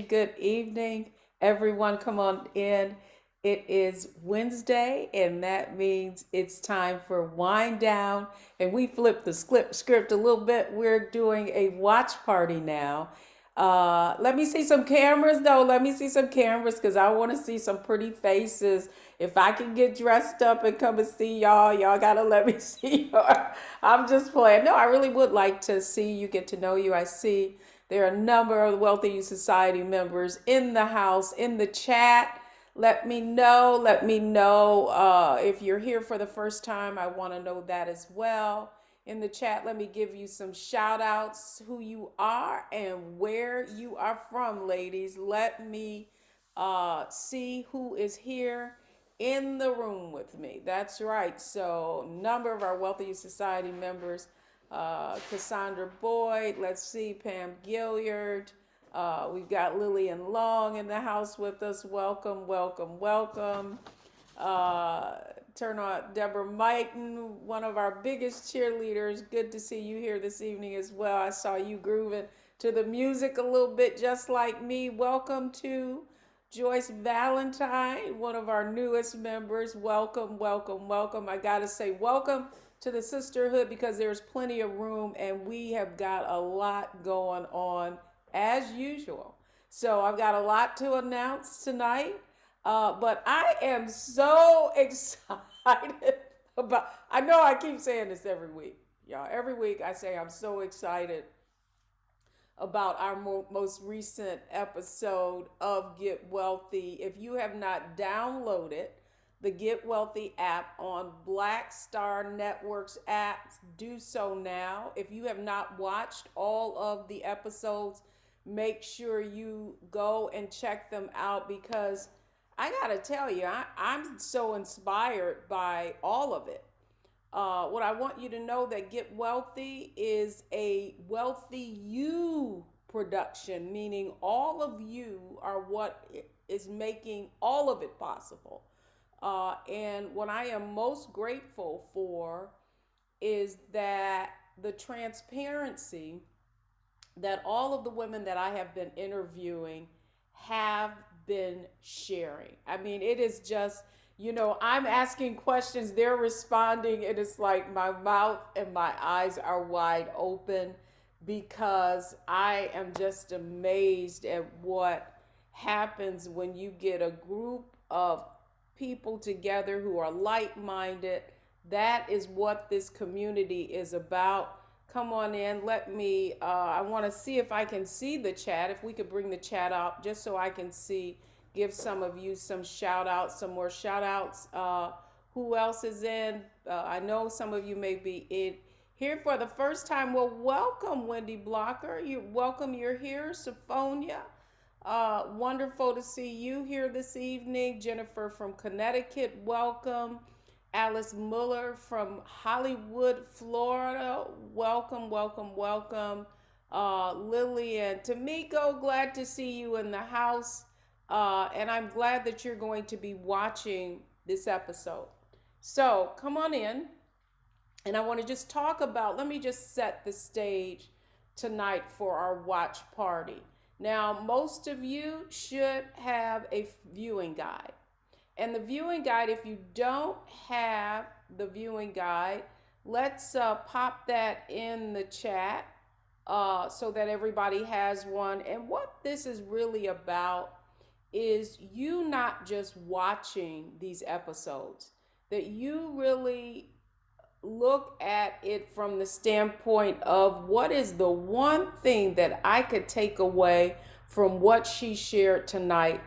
Good evening, everyone. Come on in. It is Wednesday, and that means it's time for wind down. And we flipped the script a little bit. We're doing a watch party now. Let me see some cameras, though. Let me see some cameras because I want to see some pretty faces. If I can get dressed up and come and see y'all, y'all gotta let me see y'all. I'm just playing. No, I really would like to see you, get to know you. I see there are a number of Wealthy Youth Society members in the house, in the chat. Let me know. Let me know if you're here for the first time. I want to know that as well. In the chat, let me give you some shout outs, who you are and where you are from, ladies. Let me see who is here in the room with me. That's right. So, number of our Wealthy Youth Society members, Cassandra Boyd, let's see, Pam Gilliard. We've got Lillian Long in the house with us. Welcome, welcome, welcome. Turn on Deborah Mighton, one of our biggest cheerleaders. Good to see you here this evening as well. I saw you grooving to the music a little bit just like me. Welcome to Joyce Valentine, one of our newest members. Welcome, welcome, welcome. I gotta say welcome to the sisterhood because there's plenty of room and we have got a lot going on as usual. So I've got a lot to announce tonight. But I am so excited about, I know I keep saying this every week, y'all. Every week I say I'm so excited about our most recent episode of Get Wealthy. If you have not downloaded the Get Wealthy app on Black Star Network's apps, do so now. If you have not watched all of the episodes, make sure you go and check them out because I gotta tell you, I'm so inspired by all of it. What I want you to know that Get Wealthy is a Wealthy You production, meaning all of you are what is making all of it possible. And what I am most grateful for is that the transparency that all of the women that I have been interviewing have been sharing. I mean, it is just, I'm asking questions, they're responding, and it's like my mouth and my eyes are wide open because I am just amazed at what happens when you get a group of people together who are like minded. That is what this community is about. Come on in. Let me, I want to see if I can see the chat. If we could bring the chat up just so I can see, give some of you some shout outs, some more shout outs. Who else is in? I know some of you may be in here for the first time. Well, welcome, Wendy Blocker. You're here. Sophonia. Wonderful to see you here this evening. Jennifer from Connecticut, welcome. Alice Muller from Hollywood, Florida. Welcome, welcome, welcome. Lillian Tamiko, glad to see you in the house. And I'm glad that you're going to be watching this episode. So come on in. And I want to just talk about, let me just set the stage tonight for our watch party. Now, most of you should have a viewing guide. And the viewing guide, if you don't have the viewing guide, let's pop that in the chat so that everybody has one. And what this is really about is you not just watching these episodes, that you really look at it from the standpoint of what is the one thing that I could take away from what she shared tonight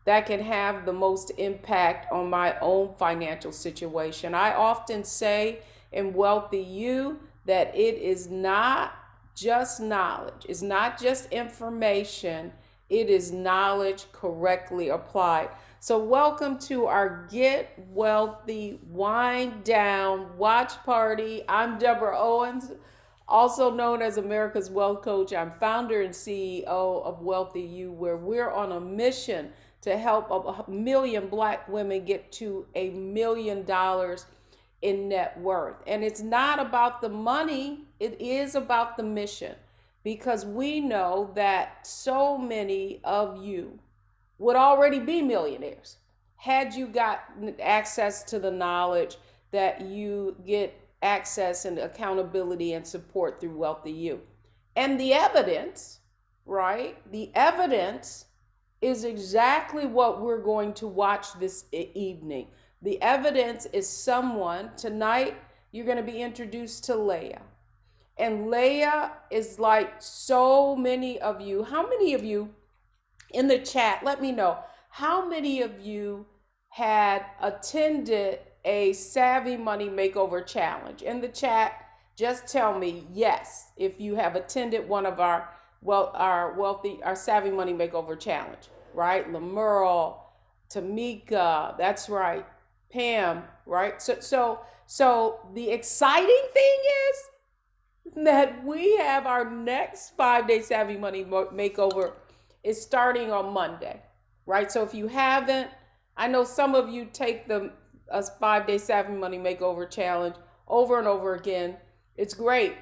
that can have the most impact on my own financial situation. I often say in Wealthy You that it is not just knowledge, it's not just information, it is knowledge correctly applied. So welcome to our Get Wealthy Wind Down Watch Party. I'm Deborah Owens, also known as America's Wealth Coach. I'm founder and CEO of Wealthy You, where we're on a mission to help a million Black women get to $1 million in net worth. And it's not about the money, it is about the mission. because we know that so many of you would already be millionaires had you got access to the knowledge that you get access and accountability and support through Wealthy You. And the evidence, right? The evidence is exactly what we're going to watch this evening. The evidence is someone, tonight, you're going to be introduced to Leah. And Leah is like so many of you. How many of you in the chat, let me know, how many of you had attended a Savvy Money Makeover Challenge? In the chat, just tell me yes if you have attended one of our Savvy Money Makeover Challenge, right? Lamerle, Tamika, that's right, Pam, right? So the exciting thing is that we have our next 5-day Savvy Money Makeover is starting on Monday, right? So if you haven't, I know some of you take the 5-day Savvy Money Makeover Challenge over and over again. It's great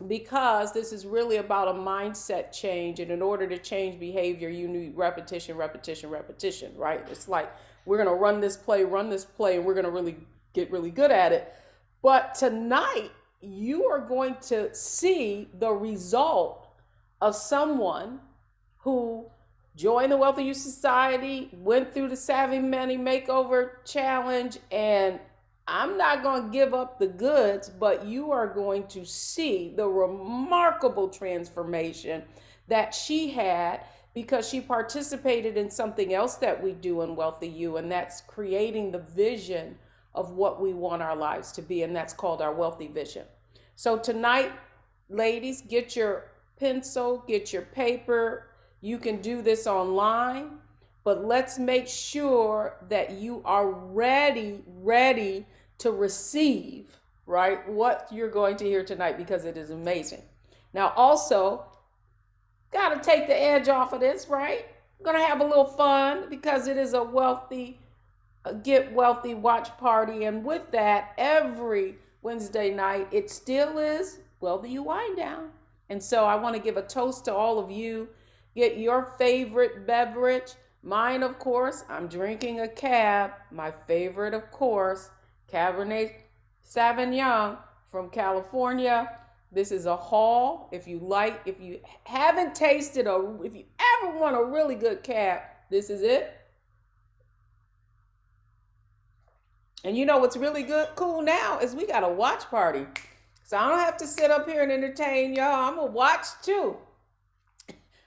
because this is really about a mindset change. And in order to change behavior, you need repetition, repetition, repetition, right? It's like we're going to run this play, and we're going to really get really good at it. But tonight, you are going to see the result of someone who joined the Wealthy You Society, went through the Savvy Money Makeover Challenge, and I'm not going to give up the goods, but you are going to see the remarkable transformation that she had because she participated in something else that we do in Wealthy You, and that's creating the vision of what we want our lives to be, and that's called our Wealthy Vision. So tonight, ladies, get your pencil, get your paper. You can do this online, but let's make sure that you are ready to receive, right, what you're going to hear tonight, because it is amazing. Now, also, got to take the edge off of this, right? We're going to have a little fun because it is a Get Wealthy watch party. And with that, every Wednesday night, it still is Wealthy You Wind Down. And so I want to give a toast to all of you. Get your favorite beverage. Mine, of course, I'm drinking a cab. My favorite, of course, Cabernet Sauvignon from California. This is a haul. If you haven't tasted if you ever want a really good cab, this is it. And you know what's really cool now is we got a watch party. So I don't have to sit up here and entertain y'all. I'm going to watch too.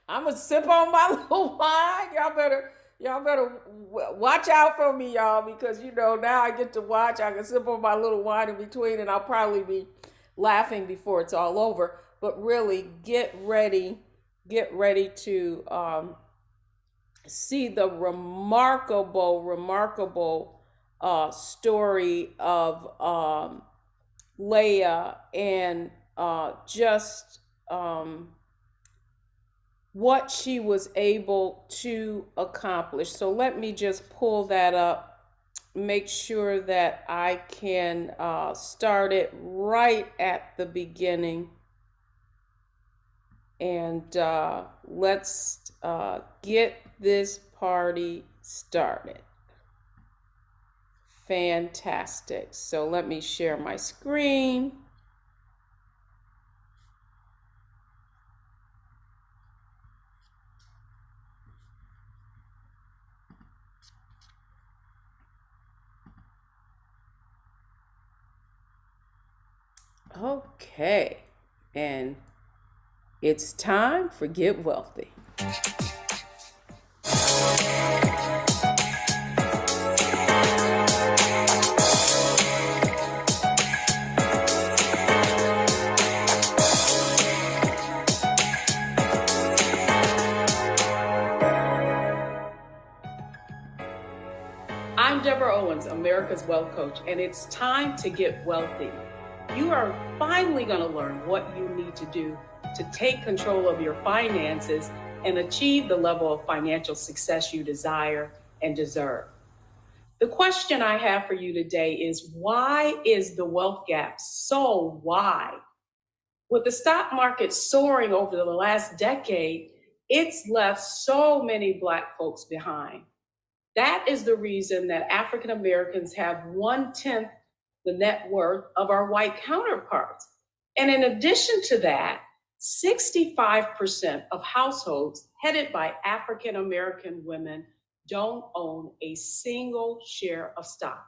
I'm going to sip on my little wine. Y'all better watch out for me, y'all, because, now I get to watch. I can sip on my little wine in between, and I'll probably be laughing before it's all over. But really, get ready to see the remarkable story of Leah and just what she was able to accomplish. So let me just pull that up, make sure that I can start it right at the beginning. And let's get this party started. Fantastic. So let me share my screen. Okay, and it's time for Get Wealthy. I'm Deborah Owens, America's Wealth Coach, and it's time to get wealthy. You are finally going to learn what you need to do to take control of your finances and achieve the level of financial success you desire and deserve. The question I have for you today is, why is the wealth gap so wide? With the stock market soaring over the last decade, it's left so many Black folks behind. That is the reason that African Americans have 1/10 the net worth of our white counterparts. And in addition to that, 65% of households headed by African American women don't own a single share of stock.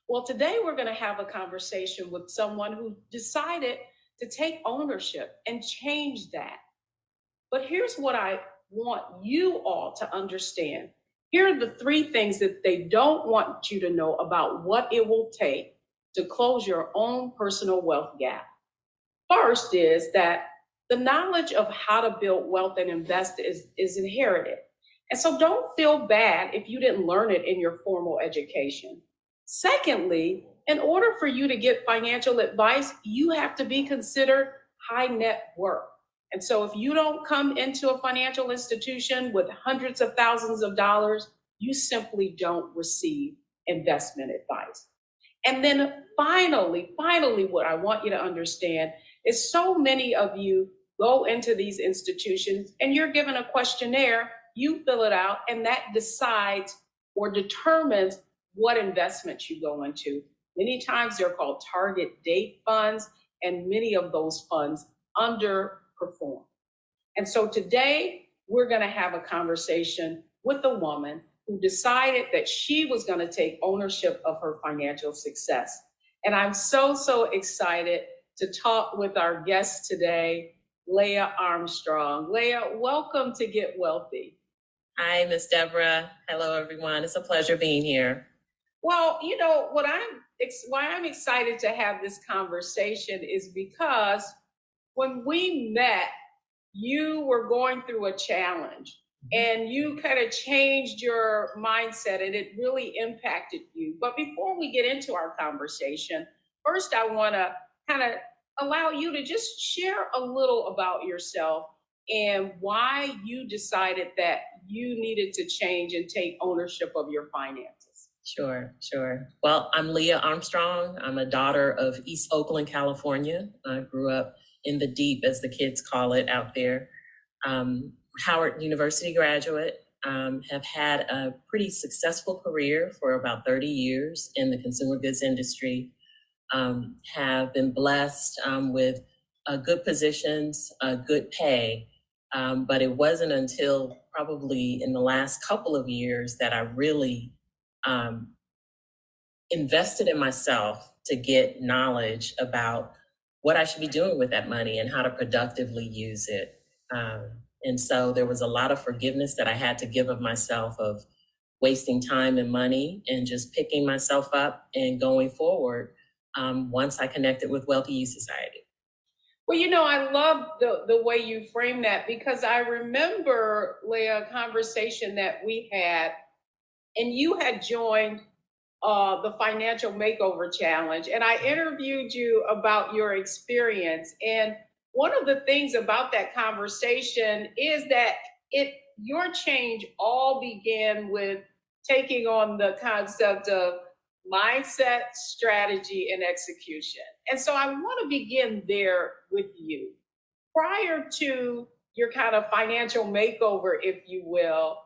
Well, today we're going to have a conversation with someone who decided to take ownership and change that. But here's what I want you all to understand. Here are the three things that they don't want you to know about what it will take to close your own personal wealth gap. First is that the knowledge of how to build wealth and invest is inherited. And so don't feel bad if you didn't learn it in your formal education. Secondly, in order for you to get financial advice, you have to be considered high net worth. And so if you don't come into a financial institution with hundreds of thousands of dollars, you simply don't receive investment advice. And then finally, what I want you to understand is so many of you go into these institutions and you're given a questionnaire, you fill it out, and that decides or determines what investments you go into. Many times they're called target date funds, and many of those funds underperform. And so today we're going to have a conversation with a woman who decided that she was going to take ownership of her financial success. And I'm so excited to talk with our guest today, Leah Armstrong. Leah, welcome to Get Wealthy. Hi, Miss Deborah. Hello, everyone. It's a pleasure being here. Well, you know, why I'm excited to have this conversation is because when we met, you were going through a challenge and you kind of changed your mindset and it really impacted you. But before we get into our conversation, first I want to kind of allow you to just share a little about yourself and why you decided that you needed to change and take ownership of your finances. Sure. Well, I'm Leah Armstrong. I'm a daughter of East Oakland, California. I grew up in the deep, as the kids call it out there. Howard University graduate, have had a pretty successful career for about 30 years in the consumer goods industry, have been blessed with good positions, good pay, but it wasn't until probably in the last couple of years that I really invested in myself to get knowledge about what I should be doing with that money and how to productively use it. And so there was a lot of forgiveness that I had to give of myself of wasting time and money and just picking myself up and going forward once I connected with Wealthy Youth Society. Well, you know, I love the way you frame that because I remember, Leah, a conversation that we had, and you had joined the Financial Makeover Challenge, and I interviewed you about your experience. And one of the things about that conversation is that your change all began with taking on the concept of mindset, strategy, and execution. And so I want to begin there with you. Prior to your kind of financial makeover, if you will,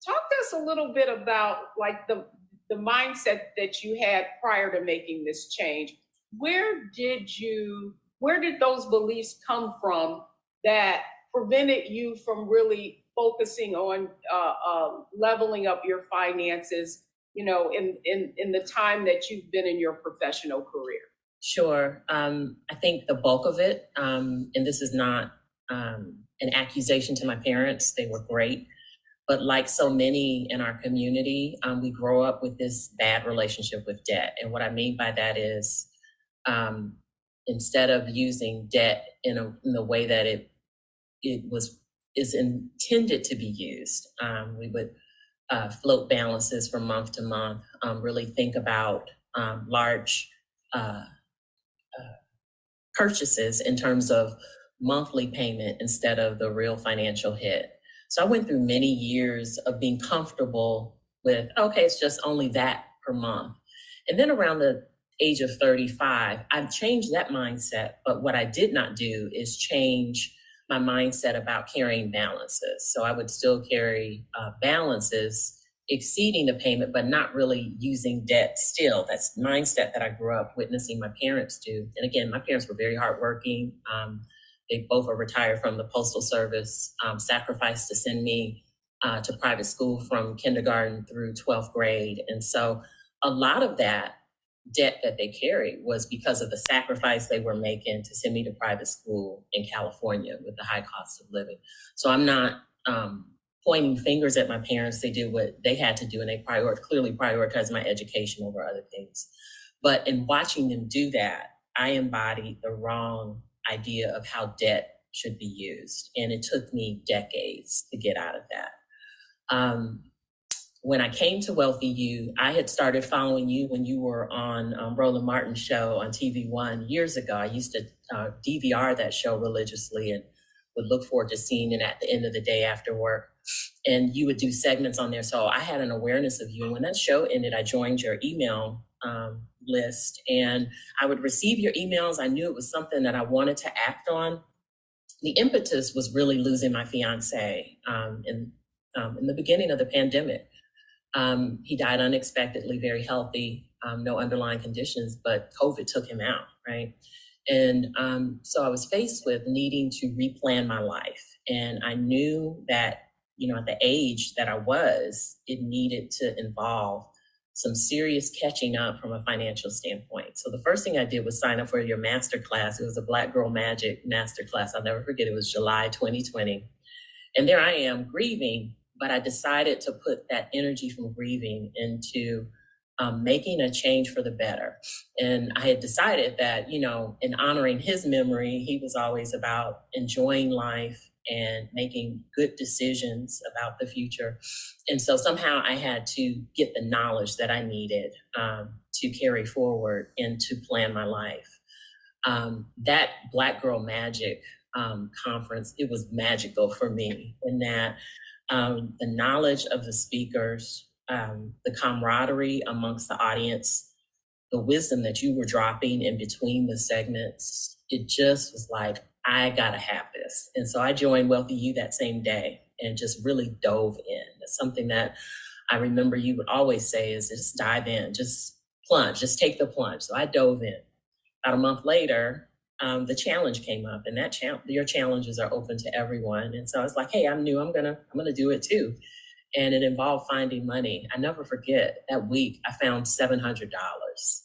talk to us a little bit about like the mindset that you had prior to making this change. Where did those beliefs come from that prevented you from really focusing on leveling up your finances, you know, in the time that you've been in your professional career? Sure. I think the bulk of it, and this is not an accusation to my parents, they were great. But like so many in our community, we grow up with this bad relationship with debt. And what I mean by that is instead of using debt in the way that is intended to be used, we would float balances from month to month, really think about large purchases in terms of monthly payment instead of the real financial hit. So I went through many years of being comfortable with, okay, it's just only that per month. And then around the age of 35, I've changed that mindset. But what I did not do is change my mindset about carrying balances. So I would still carry balances exceeding the payment, but not really using debt still. That's mindset that I grew up witnessing my parents do. And again, my parents were very hardworking. They both are retired from the Postal Service, sacrificed to send me to private school from kindergarten through 12th grade. And so a lot of that debt that they carried was because of the sacrifice they were making to send me to private school in California with the high cost of living. So I'm not pointing fingers at my parents. They did what they had to do, and they clearly prioritized my education over other things. But in watching them do that, I embodied the wrong idea of how debt should be used. And it took me decades to get out of that. When I came to Wealthy You, I had started following you when you were on Roland Martin's show on TV1 years ago. I used to DVR that show religiously and would look forward to seeing it at the end of the day after work. And you would do segments on there. So I had an awareness of you. And when that show ended, I joined your email list, and I would receive your emails. I knew it was something that I wanted to act on. The impetus was really losing my fiance in the beginning of the pandemic. He died unexpectedly, very healthy, no underlying conditions, but COVID took him out, right? And so I was faced with needing to replan my life. And I knew that, at the age that I was, it needed to involve some serious catching up from a financial standpoint. So the first thing I did was sign up for your master class. It was a Black Girl Magic master class. I'll never forget. It was July 2020. And there I am grieving, but I decided to put that energy from grieving into making a change for the better. And I had decided that, in honoring his memory, he was always about enjoying life and making good decisions about the future. And so somehow I had to get the knowledge that I needed to carry forward and to plan my life. That Black Girl Magic conference, it was magical for me in that the knowledge of the speakers, the camaraderie amongst the audience, the wisdom that you were dropping in between the segments, it just was like, I gotta have this. And so I joined Wealthy You that same day and just really dove in. That's something that I remember you would always say is just dive in, just plunge, just take the plunge. So I dove in. About a month later, the challenge came up, and your challenges are open to everyone. And so I was like, hey, I'm new. I'm gonna do it too. And it involved finding money. I never forget that week. I found $700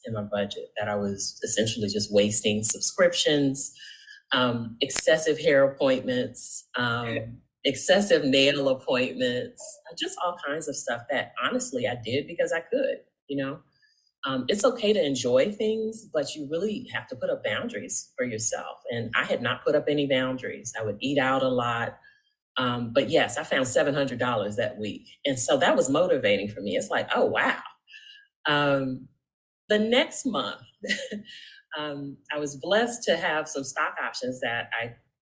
in my budget that I was essentially just wasting: subscriptions, excessive hair appointments, excessive nail appointments, just all kinds of stuff that honestly I did because I could. It's okay to enjoy things, but you really have to put up boundaries for yourself. And I had not put up any boundaries. I would eat out a lot. But yes, I found $700 that week. And so that was motivating for me. It's like, oh, wow. The next month, I was blessed to have some stock options that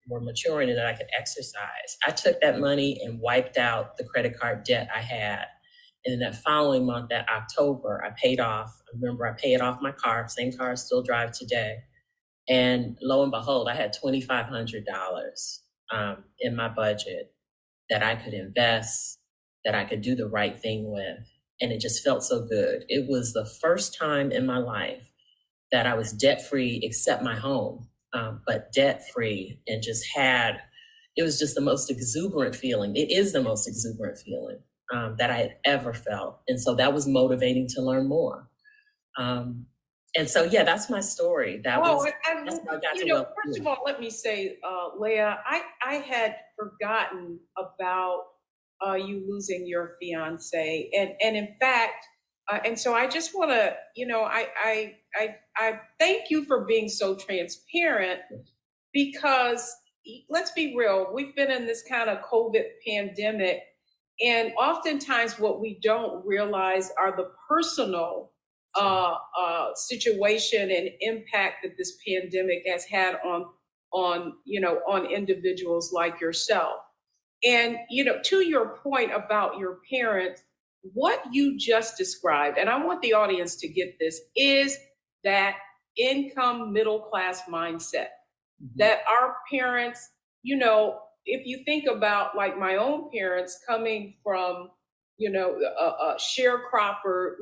were maturing and that I could exercise. I took that money and wiped out the credit card debt I had. And then that following month, that October, I paid off my car, same car I still drive today. And lo and behold, I had $2,500 in my budget that I could invest, that I could do the right thing with. And it just felt so good. It was the first time in my life that I was debt-free except my home, but debt-free, and it was just the most exuberant feeling. It is the most exuberant feeling that I had ever felt. And so that was motivating to learn more. And so, yeah, that's my story. That's how I got to Wealthy You. First of all, let me say, Leah, I had forgotten about you losing your fiance. And in fact, and so I just want to, I thank you for being so transparent, because let's be real, we've been in this kind of COVID pandemic, and oftentimes what we don't realize are the personal situation and impact that this pandemic has had on individuals like yourself. And to your point about your parents, what you just described, and I want the audience to get this, is that income middle class mindset that our parents, if you think about like my own parents coming from, a sharecropper,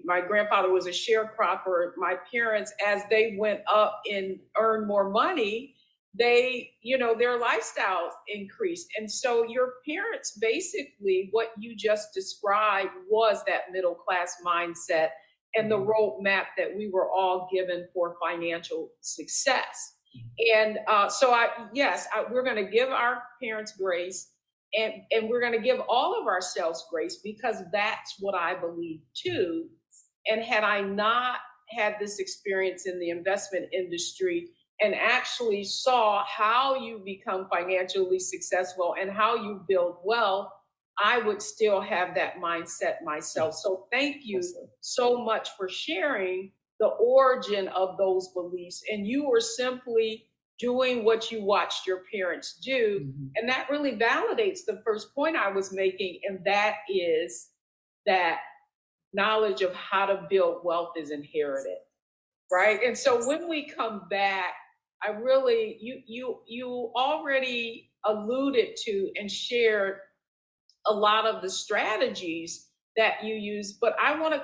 my grandfather was a sharecropper. My parents, as they went up and earned more money, they, their lifestyles increased. And so your parents, basically, what you just described was that middle class mindset and the roadmap that we were all given for financial success. And we're going to give our parents grace, and we're going to give all of ourselves grace, because that's what I believe too. And had I not had this experience in the investment industry and actually saw how you become financially successful and how you build wealth, I would still have that mindset myself. So thank you so much for sharing the origin of those beliefs. And you were simply doing what you watched your parents do. Mm-hmm. And that really validates the first point I was making. And that is that knowledge of how to build wealth is inherited. Right. And so when we come back, I really, you already alluded to and shared a lot of the strategies that you use, but I want to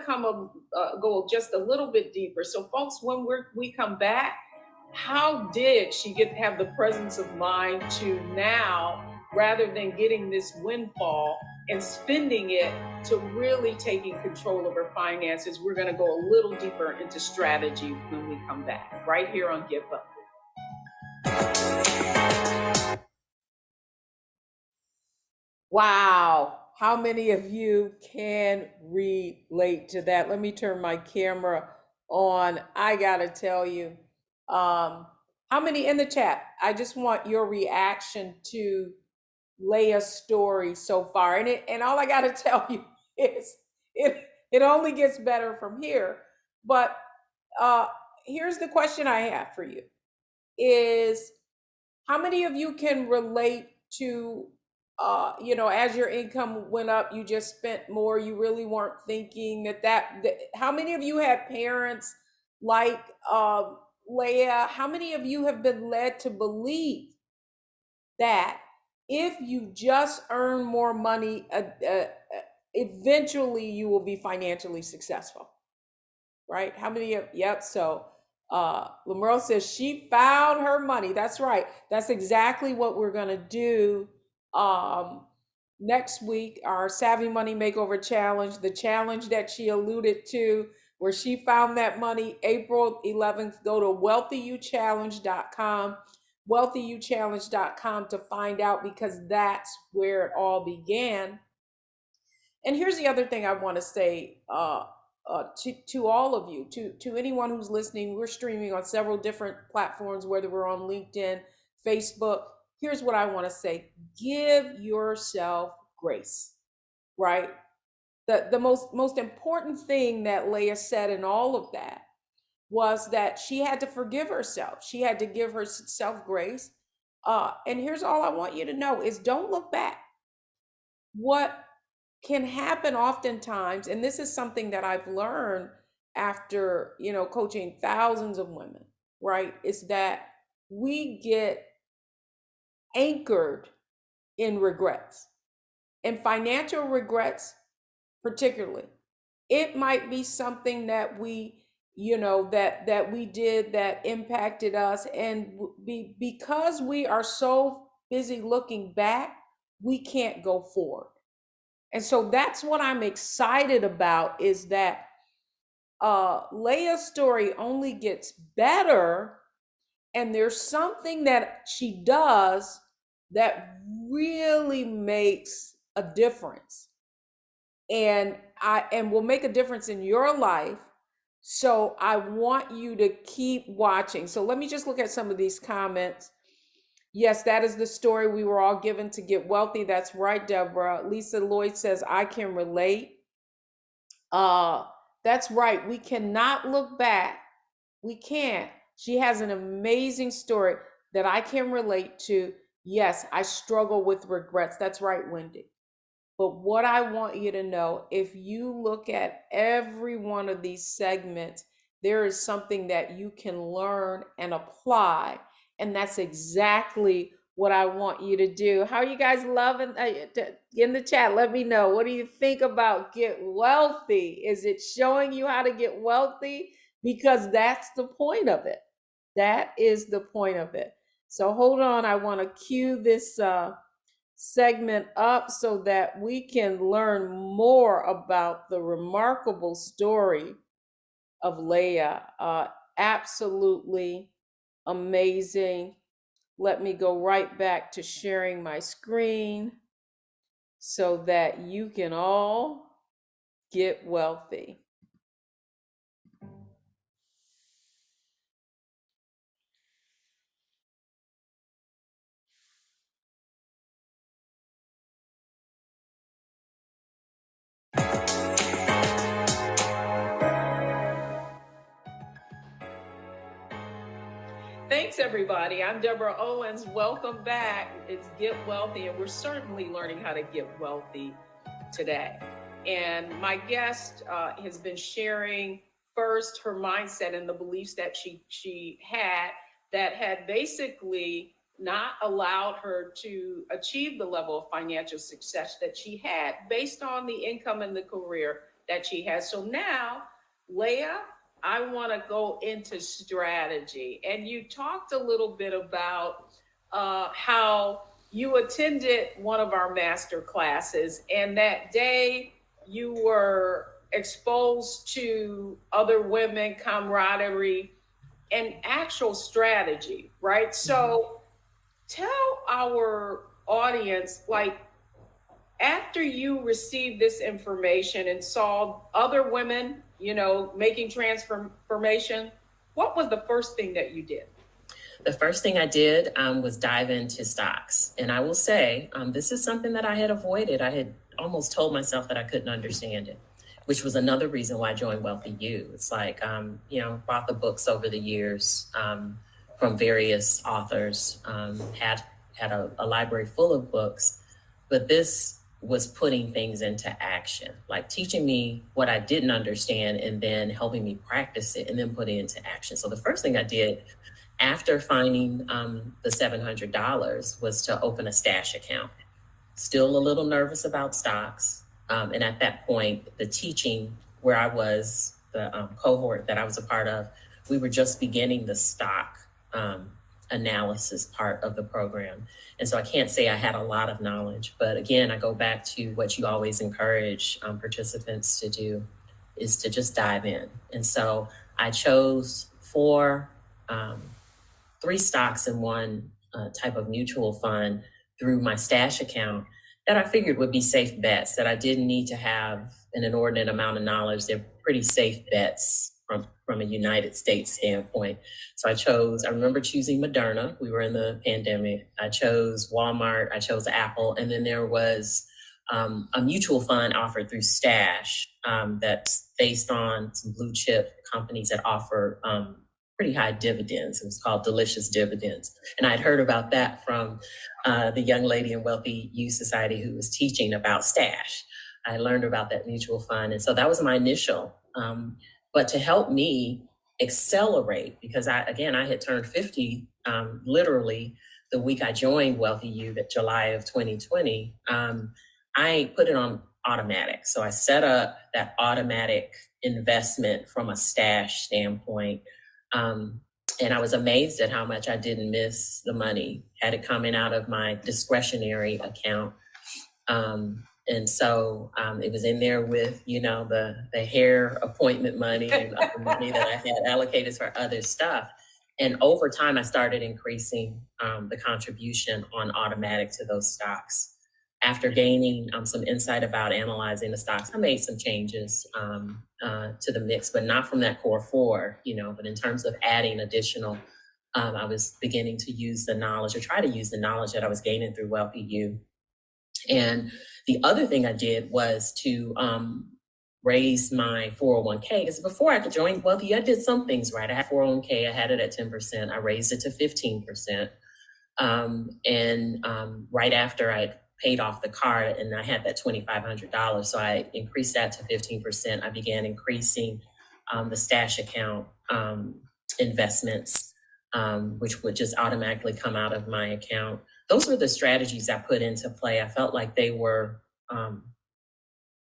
go just a little bit deeper. So folks, when we come back, how did she have the presence of mind to now, rather than getting this windfall and spending it, to really taking control of her finances? We're going to go a little deeper into strategy when we come back, right here on Give Up. Wow. How many of you can relate to that? Let me turn my camera on. I got to tell you, how many in the chat? I just want your reaction to Leia's story so far. And all I got to tell you is it only gets better from here. But here's the question I have for you is, how many of you can relate to, as your income went up, you just spent more, you really weren't thinking that how many of you had parents like Leia? How many of you have been led to believe that if you just earn more money, eventually you will be financially successful? Right? How many of, yep. So Lamerle says she found her money. That's right. That's exactly what we're going to do next week, our Savvy Money Makeover Challenge, the challenge that she alluded to, where she found that money, April 11th. Go to wealthyouchallenge.com, wealthyouchallenge.com to find out, because that's where it all began. And here's the other thing I want to say to all of you, to anyone who's listening. We're streaming on several different platforms, whether we're on LinkedIn, Facebook. Here's what I want to say: give yourself grace. Right? The most important thing that Leia said in all of that was that she had to forgive herself. She had to give herself grace. And here's all I want you to know is, don't look back. What can happen oftentimes, and this is something that I've learned after, coaching thousands of women, right, is that we get anchored in regrets, and financial regrets particularly. It might be something that we, that we did that impacted us, and because we are so busy looking back, we can't go forward. And so that's what I'm excited about, is that Leia's story only gets better, and there's something that she does that really makes a difference, and will make a difference in your life. So I want you to keep watching. So let me just look at some of these comments. Yes, that is the story we were all given to get wealthy. That's right, Deborah. Lisa Lloyd says, I can relate. That's right. We cannot look back. We can't. She has an amazing story that I can relate to. Yes, I struggle with regrets. That's right, Wendy. But what I want you to know, if you look at every one of these segments there is something that you can learn and apply. And that's exactly what I want you to do. How are you guys loving in the chat? Let me know. What do you think about Get Wealthy? Is it showing you how to get wealthy? Because that's the point of it. That is the point of it. So hold on. I want to cue this segment up so that we can learn more about the remarkable story of Leah. Absolutely amazing. Let me go right back to sharing my screen so that you can all get wealthy. Thanks, everybody. I'm Deborah Owens. Welcome back. It's Get Wealthy, and we're certainly learning how to get wealthy today. And my guest has been sharing first her mindset and the beliefs that she had basically not allowed her to achieve the level of financial success that she had based on the income and the career that she has. So now, Leah, I want to go into strategy. And you talked a little bit about how you attended one of our master classes, and that day you were exposed to other women, camaraderie, and actual strategy, right? So tell our audience, like, after you received this information and saw other women, making transformation, what was the first thing that you did? The first thing I did was dive into stocks. And I will say, this is something that I had avoided. I had almost told myself that I couldn't understand it, which was another reason why I joined Wealthy You. It's like, bought the books over the years from various authors, had a library full of books, but this was putting things into action, like teaching me what I didn't understand and then helping me practice it and then put it into action. So the first thing I did after finding the $700 was to open a stash account. Still a little nervous about stocks. And at that point, the teaching where I was, the cohort that I was a part of, we were just beginning the stock analysis part of the program. And so I can't say I had a lot of knowledge, but again, I go back to what you always encourage participants to do is to just dive in. And so I chose three stocks and one type of mutual fund through my stash account that I figured would be safe bets, that I didn't need to have an inordinate amount of knowledge. They're pretty safe bets from a United States standpoint. So I remember choosing Moderna. We were in the pandemic. I chose Walmart, I chose Apple, and then there was a mutual fund offered through Stash that's based on some blue chip companies that offer pretty high dividends. It was called Delicious Dividends. And I'd heard about that from the young lady in Wealthy Youth Society who was teaching about Stash. I learned about that mutual fund. And so that was my initial. But to help me accelerate, because I had turned 50 literally the week I joined Wealthy You, that July of 2020, I put it on automatic. So I set up that automatic investment from a stash standpoint. And I was amazed at how much I didn't miss the money, had it coming out of my discretionary account. And so it was in there with, the hair appointment money and the money that I had allocated for other stuff. And over time, I started increasing the contribution on automatic to those stocks. After gaining some insight about analyzing the stocks, I made some changes to the mix, but not from that core four, but in terms of adding additional, I was beginning to use the knowledge or try to use the knowledge that I was gaining through Wealthy You. And the other thing I did was to raise my 401k, because before I could join Wealthy, I did some things right. I had 401k, I had it at 10%. I raised it to 15%. Right after I paid off the card and I had that $2,500. So I increased that to 15%. I began increasing the stash account investments, which would just automatically come out of my account. Those were the strategies I put into play. I felt like they were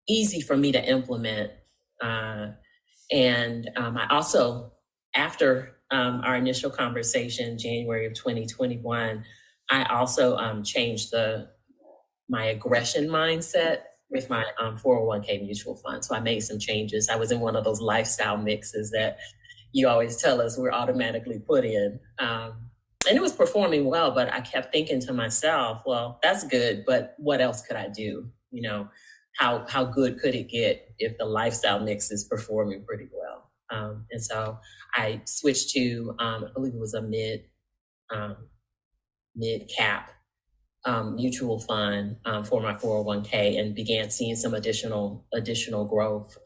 easy for me to implement. And I also, after our initial conversation, January of 2021, I also changed my aggression mindset with my 401k mutual fund. So I made some changes. I was in one of those lifestyle mixes that you always tell us we're automatically put in. And it was performing well, but I kept thinking to myself, well, that's good, but what else could I do? You know, how good could it get if the lifestyle mix is performing pretty well? And so I switched to, I believe it was a mid cap mutual fund for my 401k, and began seeing some additional growth.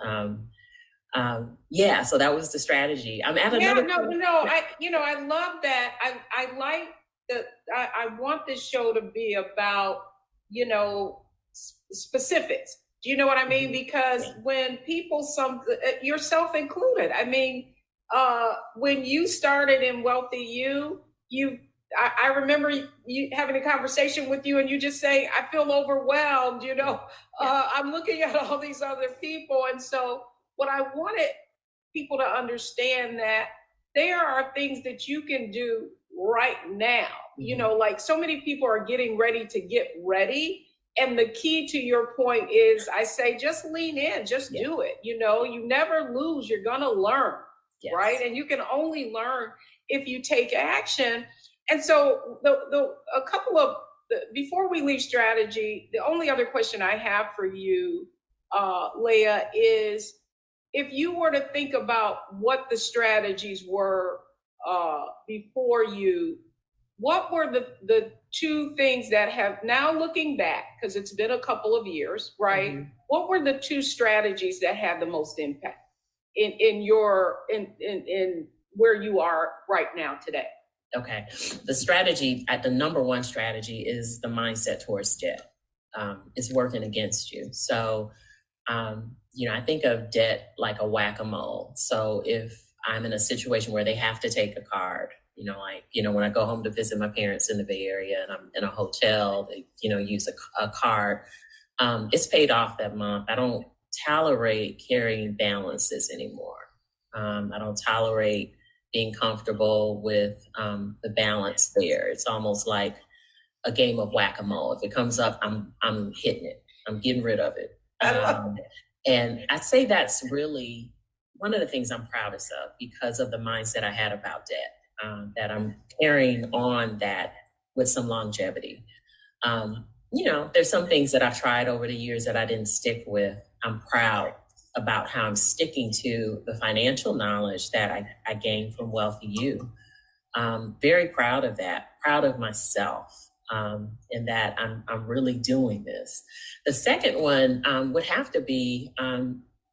Yeah, so that was the strategy. I'm at another. I love that. I like the. I want this show to be about specifics. Do you know what I mean? Because when people, yourself included, I mean, when you started in Wealthy I remember you having a conversation with you, and you just saying, I feel overwhelmed, I'm looking at all these other people. And so what I wanted people to understand, that there are things that you can do right now. Like so many people are getting ready to get ready. And the key to your point is, I say, just lean in, just do it. You never lose, you're going to learn, right? And you can only learn if you take action. And so a couple of, before we leave strategy, the only other question I have for you, Leah, is if you were to think about what the strategies were before you, what were the two things that have, now looking back, because it's been a couple of years, right? Mm-hmm. What were the two strategies that had the most impact in where you are right now today? Okay. The number one strategy is the mindset towards debt. It's working against you. So, I think of debt like a whack-a-mole. So if I'm in a situation where they have to take a card, when I go home to visit my parents in the Bay Area and I'm in a hotel, they, use a card, it's paid off that month. I don't tolerate carrying balances anymore. I don't tolerate being comfortable with the balance there. It's almost like a game of whack-a-mole. If it comes up, I'm hitting it. I'm getting rid of it. And I say that's really one of the things I'm proudest of, because of the mindset I had about debt, that I'm carrying on that with some longevity. There's some things that I've tried over the years that I didn't stick with. I'm proud about how I'm sticking to the financial knowledge that I gained from Wealthy You. Very proud of that, proud of myself, and that I'm really doing this. The second one would have to be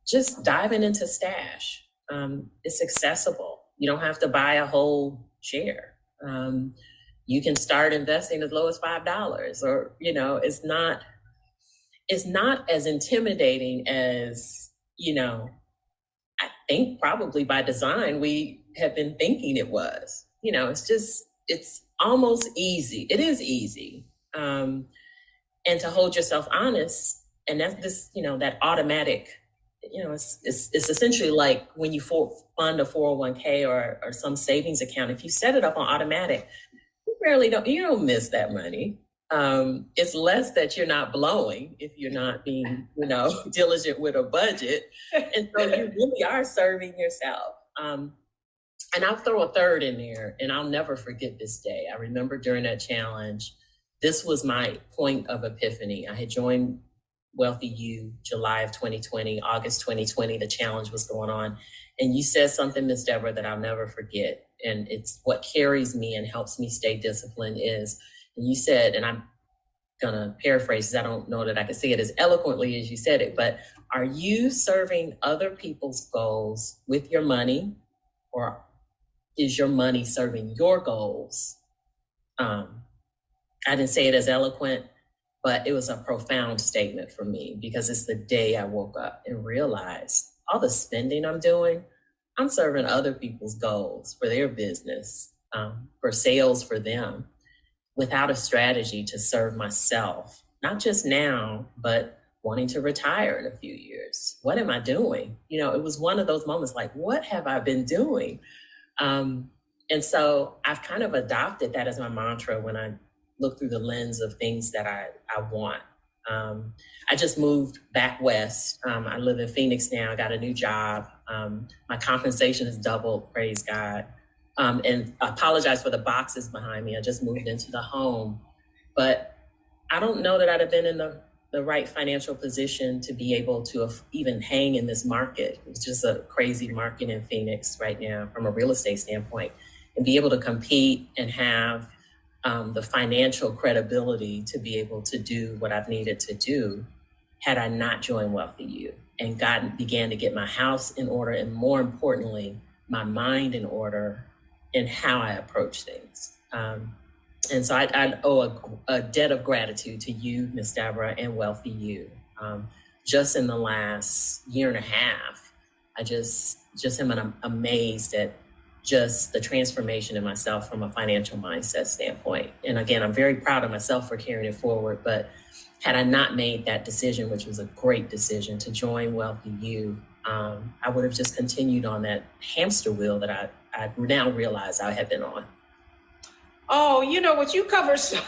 just diving into stash. It's accessible. You don't have to buy a whole share. You can start investing as low as $5, or, it's not as intimidating as, I think probably by design, we have been thinking it was. It's almost easy. It is easy. And to hold yourself honest, and that's this, that automatic, it's essentially like when you fund a 401k or some savings account. If you set it up on automatic, you don't miss that money. It's less that you're not blowing if you're not being, diligent with a budget. And so you really are serving yourself. And I'll throw a third in there, and I'll never forget this day. I remember during that challenge, this was my point of epiphany. I had joined Wealthy You July of 2020, August 2020, the challenge was going on. And you said something, Ms. Deborah, that I'll never forget. And it's what carries me and helps me stay disciplined is, and you said, and I'm going to paraphrase, I don't know that I can say it as eloquently as you said it, but are you serving other people's goals with your money, or is your money serving your goals? I didn't say it as eloquent, but it was a profound statement for me, because it's the day I woke up and realized all the spending I'm doing, I'm serving other people's goals for their business, for sales for them, without a strategy to serve myself, not just now, but wanting to retire in a few years. What am I doing? It was one of those moments like, what have I been doing? Um, and so I've kind of adopted that as my mantra when I look through the lens of things that I want. I just moved back west. I live in Phoenix now. I got a new job. My compensation has doubled, praise God. And I apologize for the boxes behind me. I just moved into the home. But I don't know that I'd have been in the right financial position to be able to even hang in this market. It's just a crazy market in Phoenix right now from a real estate standpoint, and be able to compete and have the financial credibility to be able to do what I've needed to do had I not joined Wealthy You and began to get my house in order, and more importantly, my mind in order in how I approach things. And so I owe a debt of gratitude to you, Miss Deborah, and Wealthy You. Just in the last year and a half, I just am amazed at just the transformation in myself from a financial mindset standpoint. And again, I'm very proud of myself for carrying it forward. But had I not made that decision, which was a great decision, to join Wealthy You, I would have just continued on that hamster wheel that I now realize I had been on. Oh, what you cover so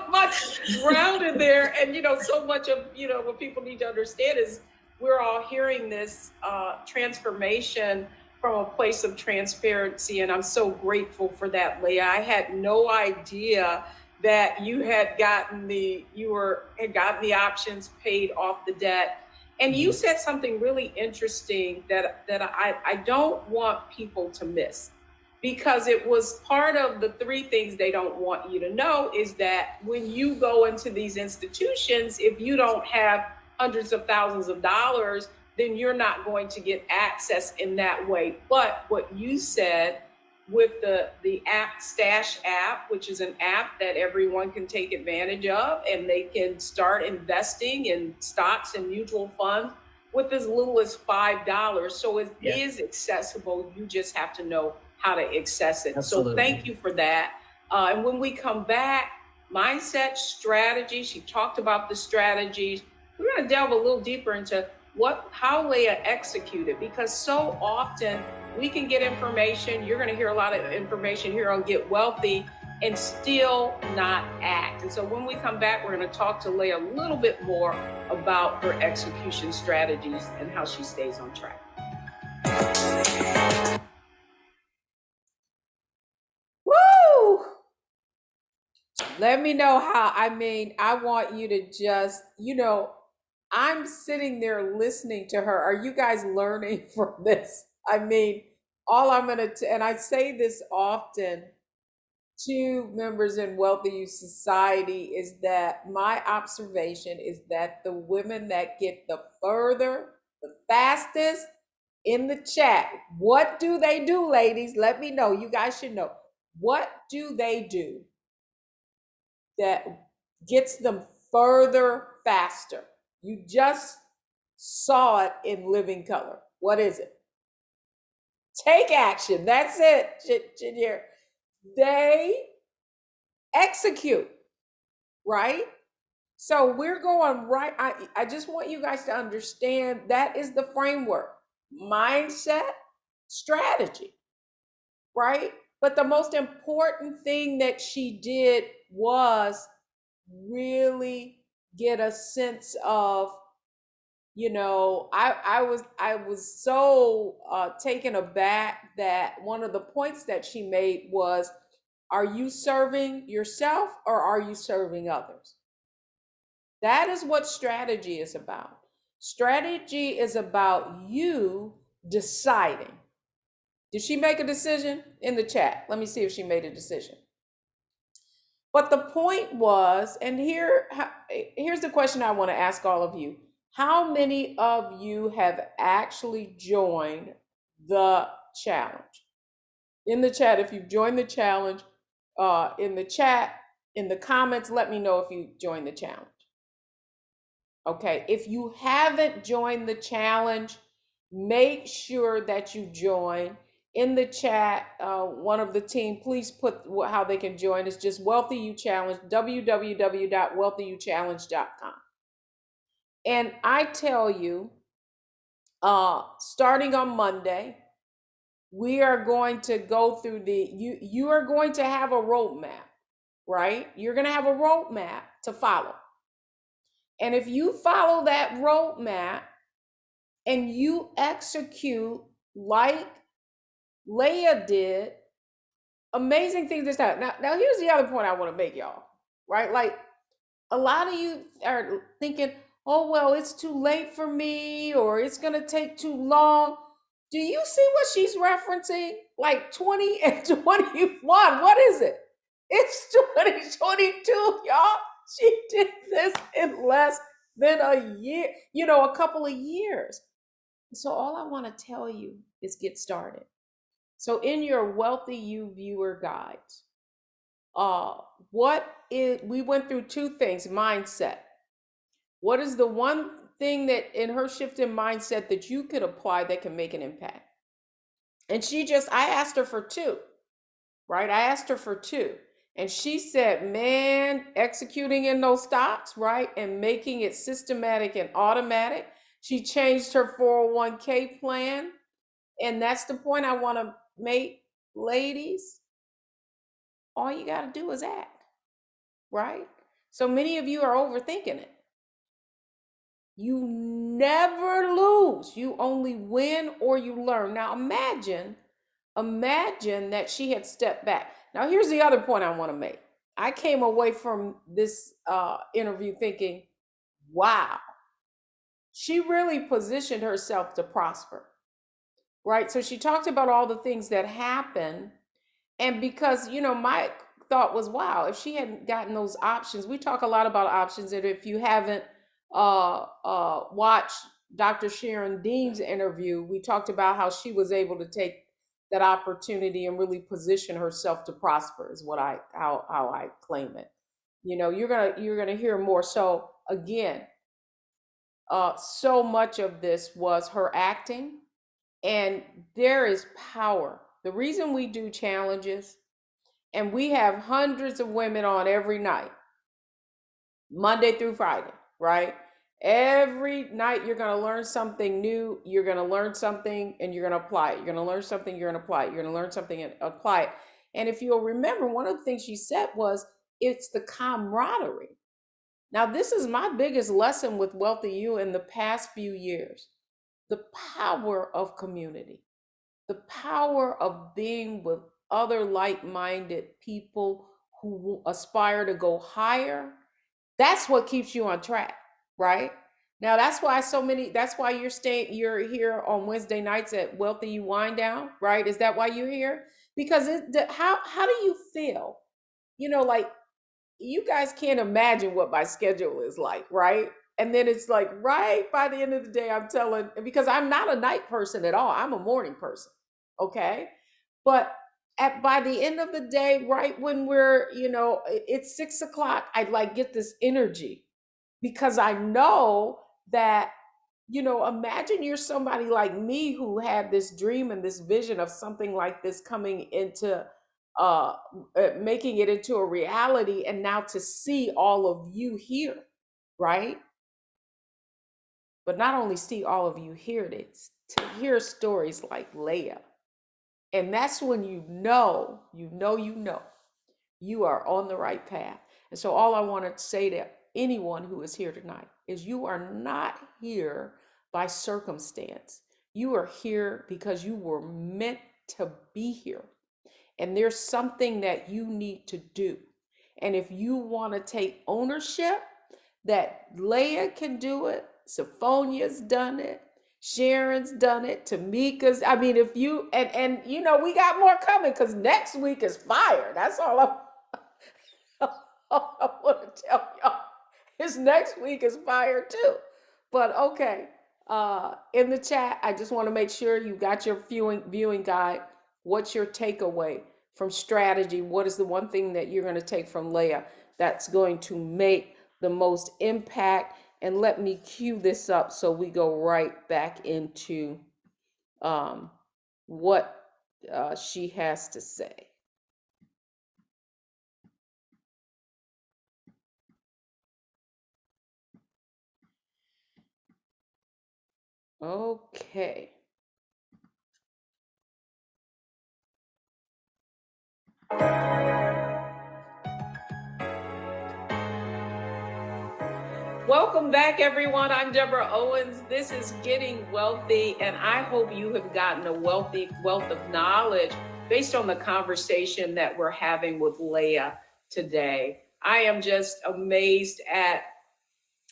much ground in there. And, so much of, what people need to understand is we're all hearing this transformation from a place of transparency. And I'm so grateful for that, Leah. I had no idea that you had gotten the options, paid off the debt. And you said something really interesting that I don't want people to miss, because it was part of the three things they don't want you to know is that when you go into these institutions, if you don't have hundreds of thousands of dollars, then you're not going to get access in that way. But what you said with the app, Stash app, which is an app that everyone can take advantage of, and they can start investing in stocks and mutual funds with as little as $5. So it is accessible. You just have to know how to access it. Absolutely. So thank you for that. And when we come back, mindset, strategy, she talked about the strategies. We're going to delve a little deeper into how Leah executed, because so often we can get information. You're going to hear a lot of information here on Get Wealthy and still not act. And so when we come back, we're going to talk to Leah a little bit more about her execution strategies and how she stays on track. Woo! Let me know how. I want you to just, I'm sitting there listening to her. Are you guys learning from this? All I'm going to, and I say this often to members in Wealthy Youth Society, is that my observation is that the women that get the fastest in the chat, what do they do, ladies? Let me know. You guys should know. What do they do that gets them further faster? You just saw it in living color. What is it? Take action. That's it. They execute, right? So we're going right. I just want you guys to understand that is the framework. Mindset, strategy, right? But the most important thing that she did was really get a sense of, I was so taken aback that one of the points that she made was, are you serving yourself or are you serving others? That is what strategy is about. Strategy is about you deciding. Did she make a decision? In the chat, let me see if she made a decision. But the point was, and here's the question I want to ask all of you. How many of you have actually joined the challenge? In the chat, if you've joined the challenge, in the chat, in the comments, let me know if you joined the challenge. Okay, if you haven't joined the challenge, Make sure that you join. In the chat, one of the team, please put how they can join. It's just Wealthy You Challenge, www.wealthyouchallenge.com. And I tell you, starting on Monday, we are going to go through you are going to have a roadmap, right? You're going to have a roadmap to follow. And if you follow that roadmap and you execute like Leah did, amazing things this time. Now here's the other point I want to make, y'all, right? Like, a lot of you are thinking, oh, well, it's too late for me, or it's going to take too long. Do you see what she's referencing? Like 20 and 21. What is it? It's 2022, y'all. She did this in less than a year, a couple of years. So all I want to tell you is get started. So in your Wealthy You viewer guides, we went through two things: mindset. What is the one thing that in her shift in mindset that you could apply that can make an impact? And I asked her for two, right? I asked her for two. And she said, man, executing in those stocks, right? And making it systematic and automatic. She changed her 401k plan. And that's the point I want to make, ladies. All you got to do is act, right? So many of you are overthinking it. You never lose. You only win or you learn. Now imagine that she had stepped back. Now here's the other point I want to make. I came away from this interview thinking, wow, she really positioned herself to prosper, right? So she talked about all the things that happened. And because, my thought was, wow, if she hadn't gotten those options, we talk a lot about options. And if you haven't watched Dr. Sharon Dean's interview, we talked about how she was able to take that opportunity and really position herself to prosper, is how I claim it. You're gonna hear more. So again, so much of this was her acting, and there is power. The reason we do challenges, and we have hundreds of women on every night, Monday through Friday, right? Every night you're going to learn something new. You're going to learn something and you're going to apply it. You're going to learn something, you're going to apply it. You're going to learn something and apply it. And if you'll remember, one of the things she said was, it's the camaraderie. Now, this is my biggest lesson with Wealthy You in the past few years: the power of community, the power of being with other like-minded people who aspire to go higher. That's what keeps you on track, right? Now that's why you're here on Wednesday nights at Wealthy You Wind Down, right? Is that why you're here? Because how do you feel? Like, you guys can't imagine what my schedule is like, right? And then it's like right by the end of the day, because I'm not a night person at all. I'm a morning person. Okay. But by the end of the day, right when it's 6 o'clock, I get this energy, because I know that, imagine you're somebody like me who had this dream and this vision of something like this coming into making it into a reality, and now to see all of you here, right? But not only see all of you here, it's to hear stories like Leah. And that's when you know you are on the right path. And so all I want to say to anyone who is here tonight is, you are not here by circumstance. You are here because you were meant to be here. And there's something that you need to do. And if you want to take ownership, that Leah can do it, Sophonia's done it, Sharon's done it, Tamika's. I mean, if you and we got more coming, because next week is fire. That's all I want to tell y'all. His next week is fire too. But okay, in the chat, I just want to make sure you got your viewing guide. What's your takeaway from strategy? What is the one thing that you're going to take from Leah that's going to make the most impact? And let me cue this up so we go right back into what she has to say. Okay. Welcome back, everyone. I'm Deborah Owens. This is Getting Wealthy, and I hope you have gotten a wealth of knowledge based on the conversation that we're having with Leah today. I am just amazed at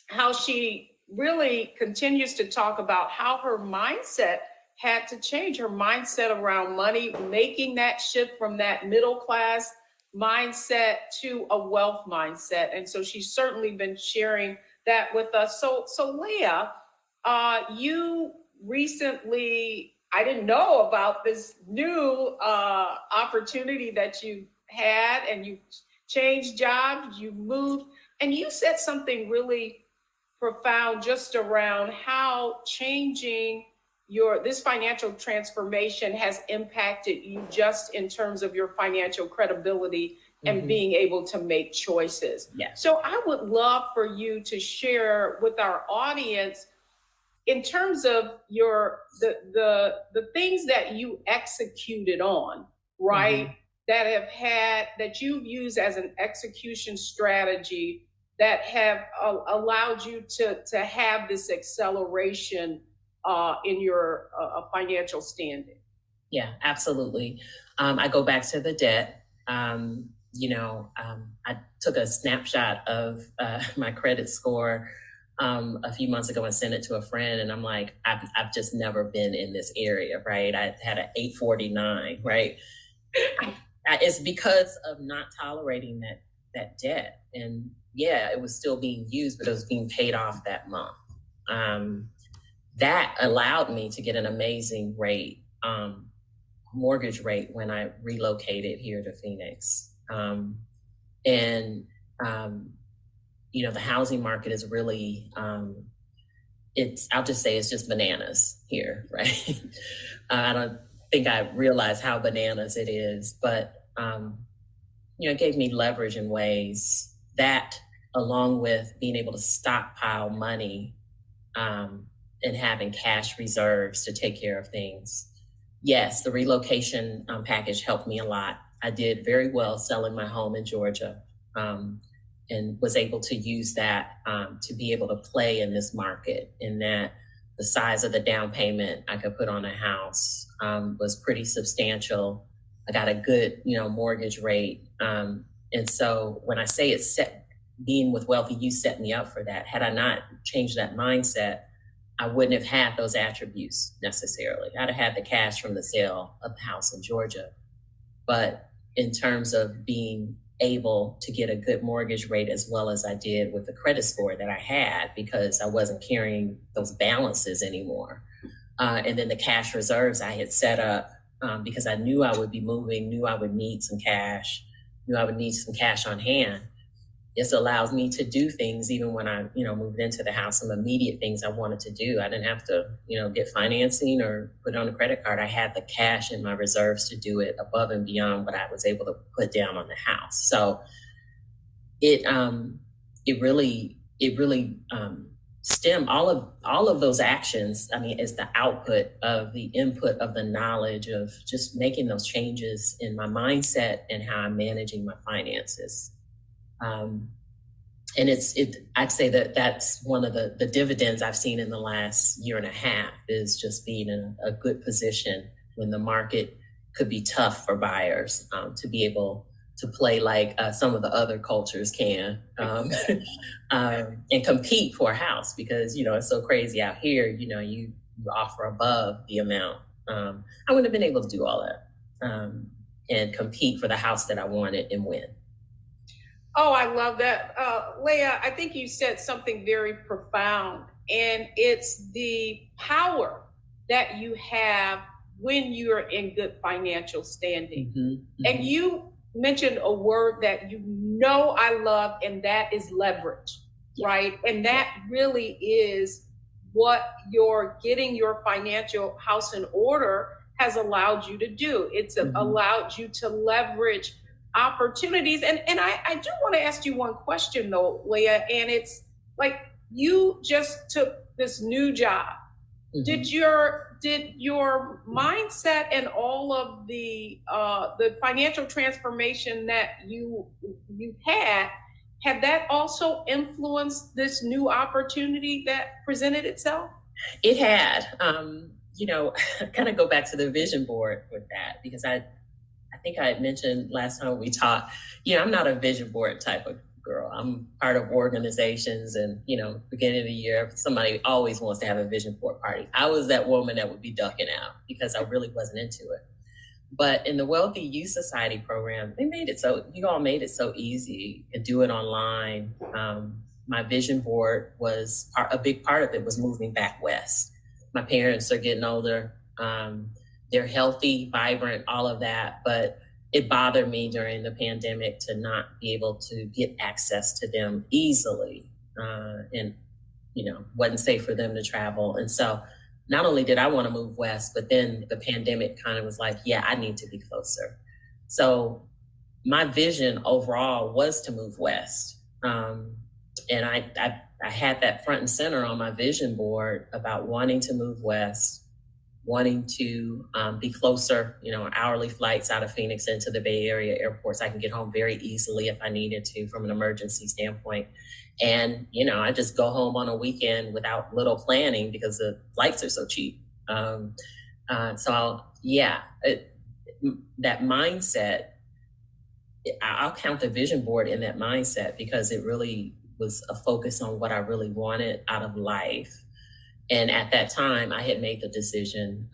how she really continues to talk about how her mindset had to change, her mindset around money, making that shift from that middle class mindset to a wealth mindset. And so she's certainly been sharing that with us. So Leah, you recently, I didn't know about this new opportunity that you had, and you changed jobs, you moved, and you said something really profound just around how changing this financial transformation has impacted you just in terms of your financial credibility and being able to make choices. Yeah. So I would love for you to share with our audience in terms of the things that you executed on, right? That you've used as an execution strategy that have allowed you to have this acceleration in your financial standing. Yeah, absolutely. I go back to the debt. I took a snapshot of my credit score a few months ago and sent it to a friend, and I'm like, I've just never been in this area, right? I had an 849, right? It's because of not tolerating that debt, and yeah, it was still being used, but it was being paid off that month. That allowed me to get an amazing rate, mortgage rate, when I relocated here to Phoenix. The housing market is really, I'll just say it's just bananas here, right? I don't think I realize how bananas it is, but, it gave me leverage in ways that, along with being able to stockpile money, and having cash reserves to take care of things. Yes, the relocation package helped me a lot. I did very well selling my home in Georgia, and was able to use that to be able to play in this market, in that the size of the down payment I could put on a house was pretty substantial. I got a good, mortgage rate. And so when I say being with Wealthy, you set me up for that. Had I not changed that mindset, I wouldn't have had those attributes necessarily. I'd have had the cash from the sale of the house in Georgia. But in terms of being able to get a good mortgage rate, as well as I did with the credit score that I had, because I wasn't carrying those balances anymore. And then the cash reserves I had set up because I knew I would be moving, knew I would need some cash on hand. This allows me to do things even when I, moved into the house, some immediate things I wanted to do. I didn't have to, get financing or put it on a credit card. I had the cash in my reserves to do it above and beyond what I was able to put down on the house. So it really stemmed all of those actions. I mean, is the output of the input of the knowledge of just making those changes in my mindset and how I'm managing my finances. And I'd say that's one of the dividends I've seen in the last year and a half, is just being in a good position when the market could be tough for buyers, to be able to play like some of the other cultures can, and compete for a house, because, it's so crazy out here, you offer above the amount. I wouldn't have been able to do all that, and compete for the house that I wanted and win. Oh, I love that. Leah, I think you said something very profound, and it's the power that you have when you're in good financial standing. And you mentioned a word that I love, and that is leverage, right? And that really is what your getting your financial house in order has allowed you to do. It's allowed you to leverage opportunities. And I do want to ask you one question though, Leah, and it's like you just took this new job. Did your mindset and all of the financial transformation that you had that also influenced this new opportunity that presented itself? It had. Kind of go back to the vision board with that, because I think I had mentioned last time we talked, I'm not a vision board type of girl. I'm part of organizations, and, beginning of the year, somebody always wants to have a vision board party. I was that woman that would be ducking out because I really wasn't into it. But in the Wealthy Youth Society program, you all made it so easy to do it online. My vision board was a big part of it was moving back west. My parents are getting older. They're healthy, vibrant, all of that. But it bothered me during the pandemic to not be able to get access to them easily. And, wasn't safe for them to travel. And so not only did I want to move west, but then the pandemic kind of was like, yeah, I need to be closer. So my vision overall was to move west. And I had that front and center on my vision board about wanting to move west, wanting to be closer, hourly flights out of Phoenix into the Bay Area airports. I can get home very easily if I needed to from an emergency standpoint. And, I just go home on a weekend without little planning because the flights are so cheap. That mindset, I'll count the vision board in that mindset because it really was a focus on what I really wanted out of life. And at that time, I had made the decision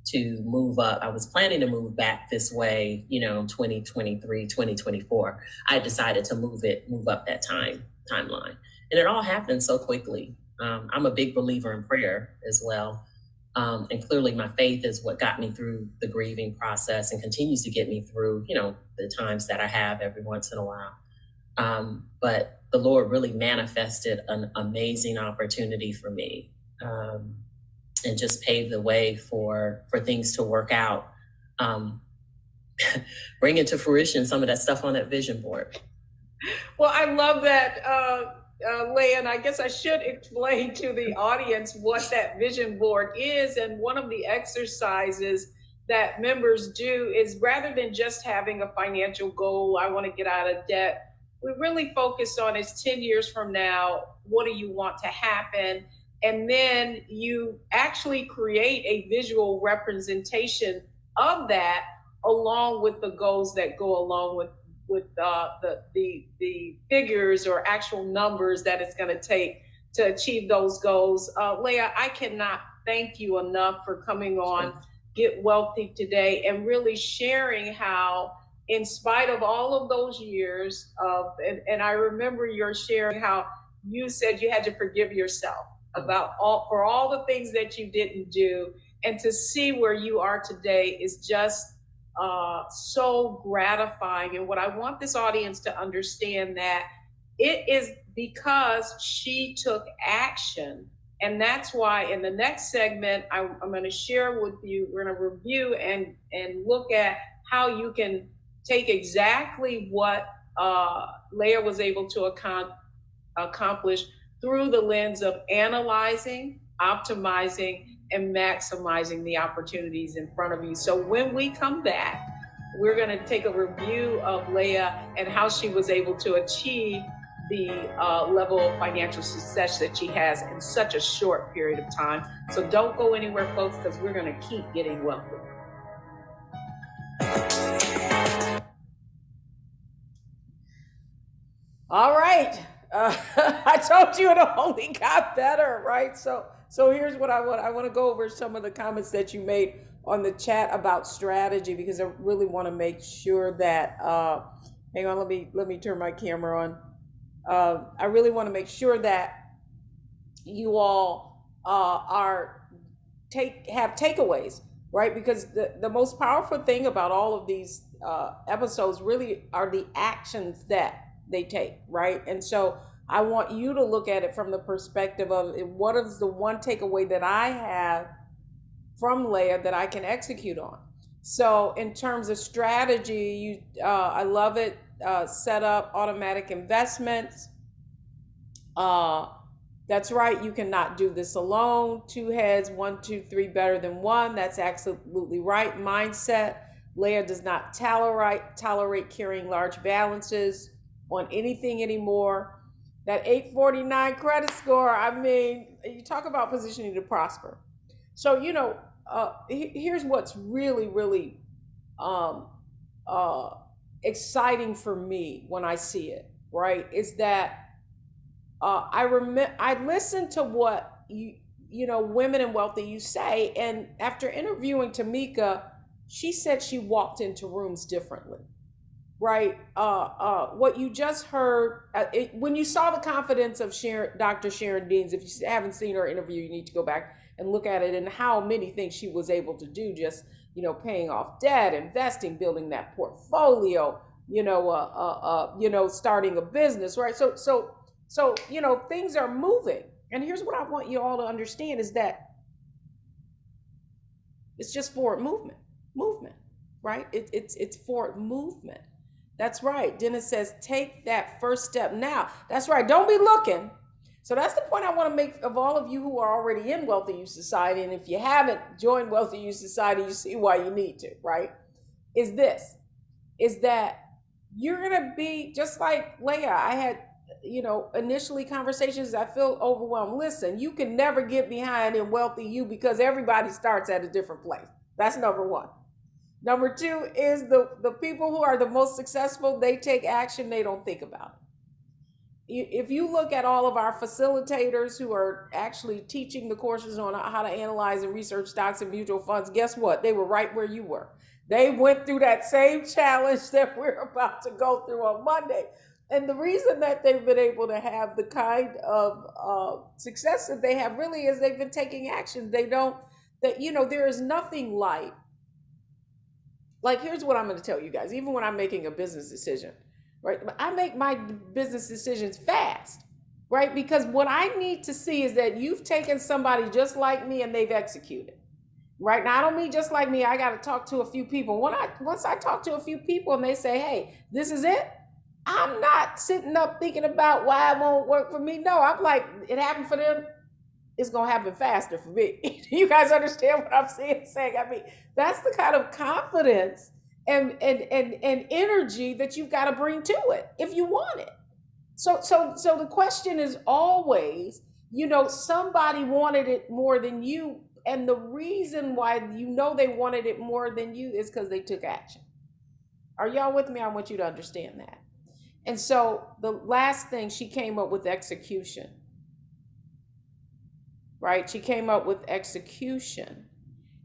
to move up. I was planning to move back this way, 2023, 2024. I decided to move up that timeline. And it all happened so quickly. I'm a big believer in prayer as well. And clearly my faith is what got me through the grieving process and continues to get me through, the times that I have every once in a while. But the Lord really manifested an amazing opportunity for me, and just paved the way for things to work out, bring into fruition some of that stuff on that vision board. Well, I love that, Leah, and I guess I should explain to the audience what that vision board is. And one of the exercises that members do is, rather than just having a financial goal, I want to get out of debt, we really focus on is 10 years from now, what do you want to happen? And then you actually create a visual representation of that along with the goals that go along with the figures or actual numbers that it's going to take to achieve those goals. Leah, I cannot thank you enough for coming on Get Wealthy today and really sharing how, in spite of all of those years of, and I remember your sharing how you said you had to forgive yourself about all the things that you didn't do, and to see where you are today is just so gratifying. And what I want this audience to understand, that it is because she took action. And that's why in the next segment, I'm going to share with you, we're going to review and look at how you can take exactly what Leah was able to accomplish through the lens of analyzing, optimizing, and maximizing the opportunities in front of you. So when we come back, we're going to take a review of Leah and how she was able to achieve the level of financial success that she has in such a short period of time. So don't go anywhere, folks, because we're going to keep getting wealthy. All right. I told you it only got better, right? So here's what I want. I want to go over some of the comments that you made on the chat about strategy, because I really want to make sure that, hang on, let me turn my camera on. I really want to make sure that you all have takeaways, right? Because the most powerful thing about all of these episodes really are the actions that they take, right? And so I want you to look at it from the perspective of what is the one takeaway that I have from Leah that I can execute on. So in terms of strategy, I love it. Set up automatic investments. That's right. You cannot do this alone. Two heads, 1, 2, 3 better than one. That's absolutely right. Mindset. Leah does not tolerate carrying large balances on anything anymore. That 849 credit score, I mean, you talk about positioning to prosper. So, here's what's really, really um, uh, exciting for me when I see it, right? Is that I listened to what women in wealthy you say, and after interviewing Tamika, she said she walked into rooms differently, right? What you just heard, when you saw the confidence of Dr. Sharon Deans, if you haven't seen her interview, you need to go back and look at it, and how many things she was able to do, just paying off debt, investing, building that portfolio, starting a business, right? So things are moving, and here's what I want you all to understand is that it's just forward movement, right? It's forward movement. That's right. Dennis says, take that first step now. That's right. Don't be looking. So that's the point I want to make of all of you who are already in Wealthy Youth Society. And if you haven't joined Wealthy Youth Society, you see why you need to, right? Is that you're going to be just like Leah. I had, initially conversations, I feel overwhelmed. Listen, you can never get behind in Wealthy You because everybody starts at a different place. That's number one. Number two is the people who are the most successful, they take action, they don't think about it. If you look at all of our facilitators who are actually teaching the courses on how to analyze and research stocks and mutual funds, guess what? They were right where you were. They went through that same challenge that we're about to go through on Monday. And the reason that they've been able to have the kind of success that they have really is they've been taking action. There is nothing like, here's what I'm going to tell you guys, even when I'm making a business decision, right? I make my business decisions fast, right? Because what I need to see is that you've taken somebody just like me and they've executed, right? Now, I don't mean just like me. I got to talk to a few people. Once I talk to a few people and they say, hey, this is it, I'm not sitting up thinking about why it won't work for me. No, I'm like, it happened for them, it's going to happen faster for me. You guys understand what I'm saying? I mean, that's the kind of confidence and energy that you've got to bring to it if you want it. So the question is always, somebody wanted it more than you. And the reason why they wanted it more than you is because they took action. Are y'all with me? I want you to understand that. And so the last thing, she came up with execution. Right? She came up with execution.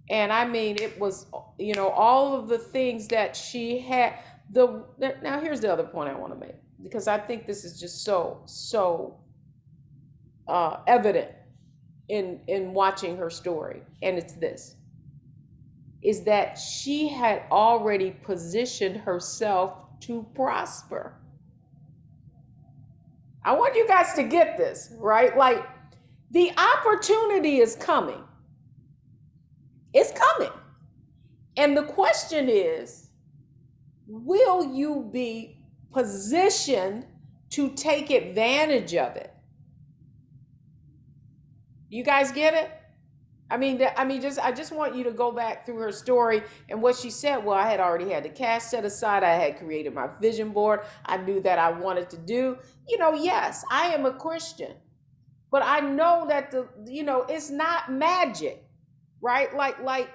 And I mean, it was, all of the things that she had. Now, here's the other point I want to make, because I think this is just so evident in watching her story. And it's this, is that she had already positioned herself to prosper. I want you guys to get this, right? Like, the opportunity is coming. It's coming. And the question is, will you be positioned to take advantage of it? You guys get it? I just want you to go back through her story and what she said. Well, I had already had the cash set aside. I had created my vision board. I knew that I wanted to do. Yes, I am a Christian. But I know that it's not magic, right? Like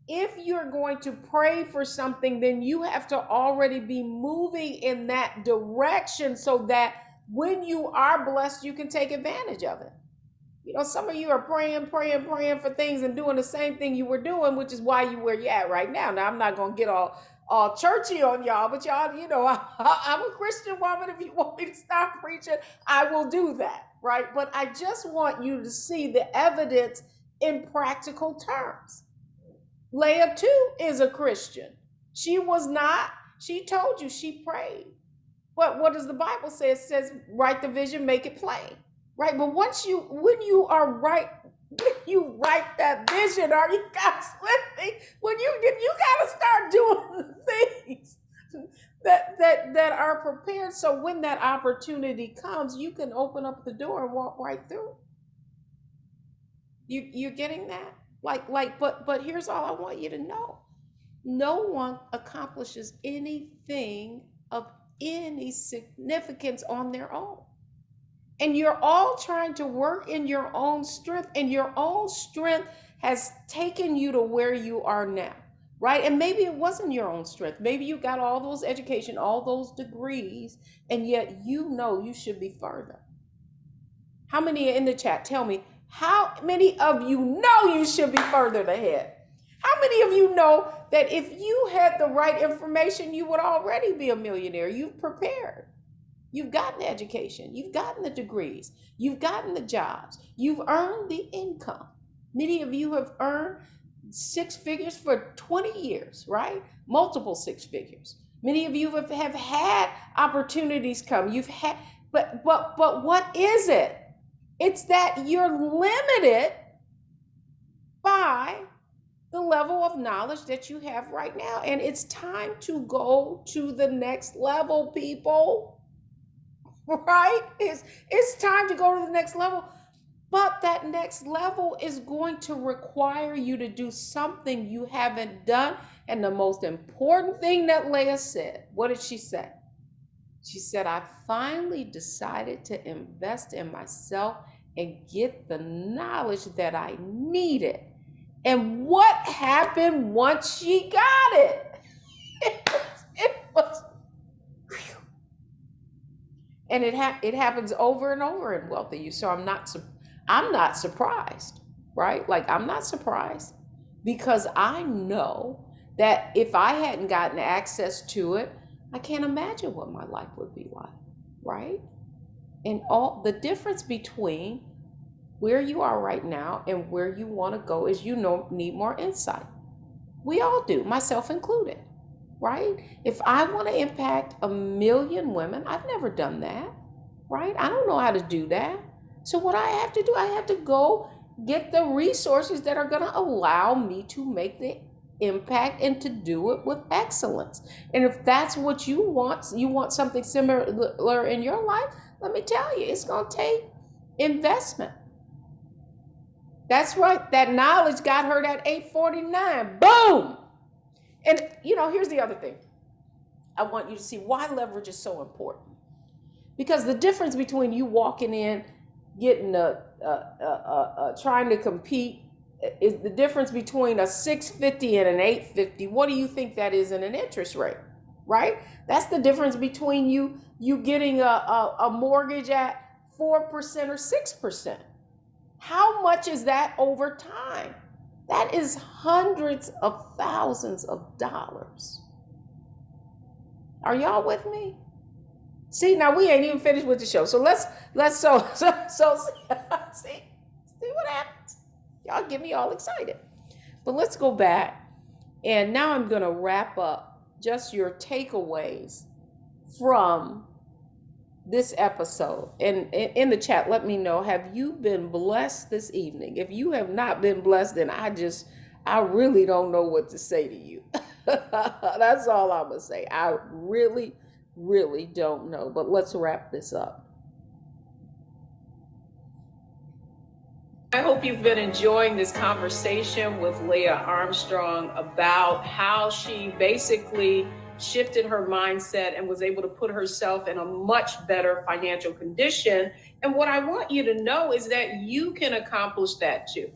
if you're going to pray for something, then you have to already be moving in that direction so that when you are blessed, you can take advantage of it. Some of you are praying for things and doing the same thing you were doing, which is why you where you're at right now. Now, I'm not going to get all churchy on y'all, but y'all, I'm a Christian woman. If you want me to stop preaching, I will do that, right? But I just want you to see the evidence in practical terms. Leah, too, is a Christian. She was not. She told you she prayed. But what does the Bible say? It says, write the vision, make it plain, right? But when you write that vision, are you guys with me? When you gotta start doing the things that are prepared, so when that opportunity comes, you can open up the door and walk right through. You're getting that? But here's all I want you to know. No one accomplishes anything of any significance on their own. And you're all trying to work in your own strength, and your own strength has taken you to where you are now, right? And maybe it wasn't your own strength. Maybe you got all those education, all those degrees, and yet you know you should be further. How many are in the chat? Tell me, how many of you know you should be further ahead? How many of you know that if you had the right information, you would already be a millionaire? You've prepared. You've gotten the education. You've gotten the degrees. You've gotten the jobs. You've earned the income. Many of you have earned six figures for 20 years, right? Multiple six figures. Many of you have had opportunities come. You've had, but what is it? It's that you're limited by the level of knowledge that you have right now. And it's time to go to the next level, people. Right? It's time to go to the next level. But that next level is going to require you to do something you haven't done. And the most important thing that Leah said, what did she say? She said, I finally decided to invest in myself and get the knowledge that I needed. And what happened once she got it? It was and it happens over and over in Wealthy You. So I'm not surprised, right? Like, I'm not surprised, because I know that if I hadn't gotten access to it, I can't imagine what my life would be like, right? And all the difference between where you are right now and where you want to go is need more insight. We all do, myself included. Right? If I want to impact 1 million women, I've never done that, right? I don't know how to do that. So what I have to do, I have to go get the resources that are going to allow me to make the impact and to do it with excellence. And if that's what you want something similar in your life, let me tell you, it's going to take investment. That's right. That knowledge got her that 849. Boom. And, here's the other thing. I want you to see why leverage is so important. Because the difference between you walking in, getting trying to compete, is the difference between a 650 and an 850. What do you think that is in an interest rate, right? That's the difference between you getting a mortgage at 4% or 6%. How much is that over time? That is hundreds of thousands of dollars. Are y'all with me? See, now we ain't even finished with the show. So let's see what happens. Y'all get me all excited. But let's go back. And now I'm going to wrap up just your takeaways from this episode. And in the chat, let me know, have you been blessed this evening? If you have not been blessed, then I really don't know what to say to you. That's all I'm gonna say. I really don't know. But let's wrap this up. I hope you've been enjoying this conversation with Leah Armstrong about how she basically shifted her mindset and was able to put herself in a much better financial condition. And what I want you to know is that you can accomplish that too.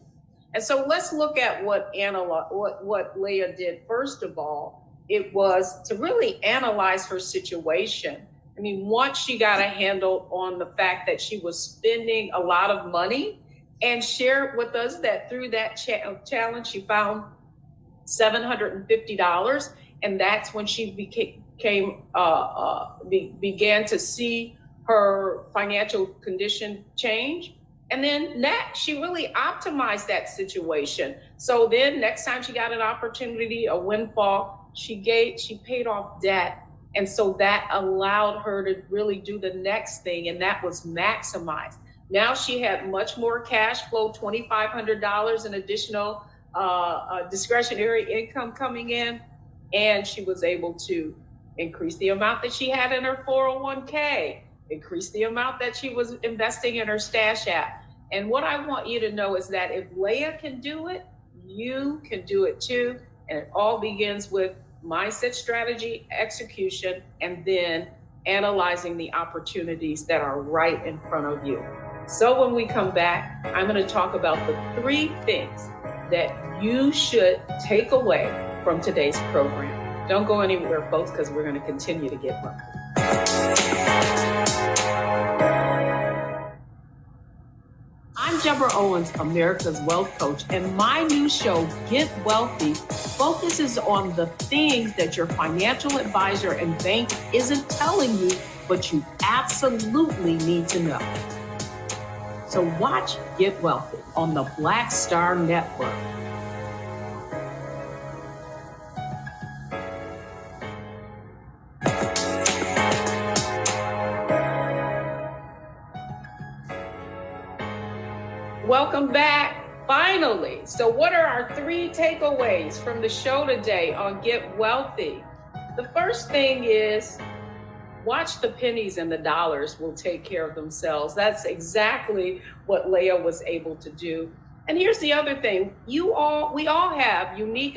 And so let's look at what Leah did. First of all, it was to really analyze her situation. I mean, once she got a handle on the fact that she was spending a lot of money, and shared with us that through that challenge, she found $750. And that's when she began to see her financial condition change. And then next, she really optimized that situation. So then next time she got an opportunity, a windfall, she paid off debt And so that allowed her to really do the next thing, and that was maximize. Now she had much more cash flow, $2,500 in additional discretionary income coming in, and she was able to increase the amount that she had in her 401k, increase the amount that she was investing in her Stash app. And what I want you to know is that if Leah can do it, you can do it too. And it all begins with mindset, strategy, execution, and then analyzing the opportunities that are right in front of you. So when we come back, I'm going to talk about the 3 things that you should take away from today's program. Don't go anywhere, folks, because we're going to continue to get wealthy. I'm Deborah Owens, America's Wealth Coach, and my new show, Get Wealthy, focuses on the things that your financial advisor and bank isn't telling you, but you absolutely need to know. So watch Get Wealthy on the Black Star Network. Welcome back, finally. So what are our 3 takeaways from the show today on Get Wealthy? The first thing is watch the pennies and the dollars will take care of themselves. That's exactly what Leah was able to do. And here's the other thing. We all have unique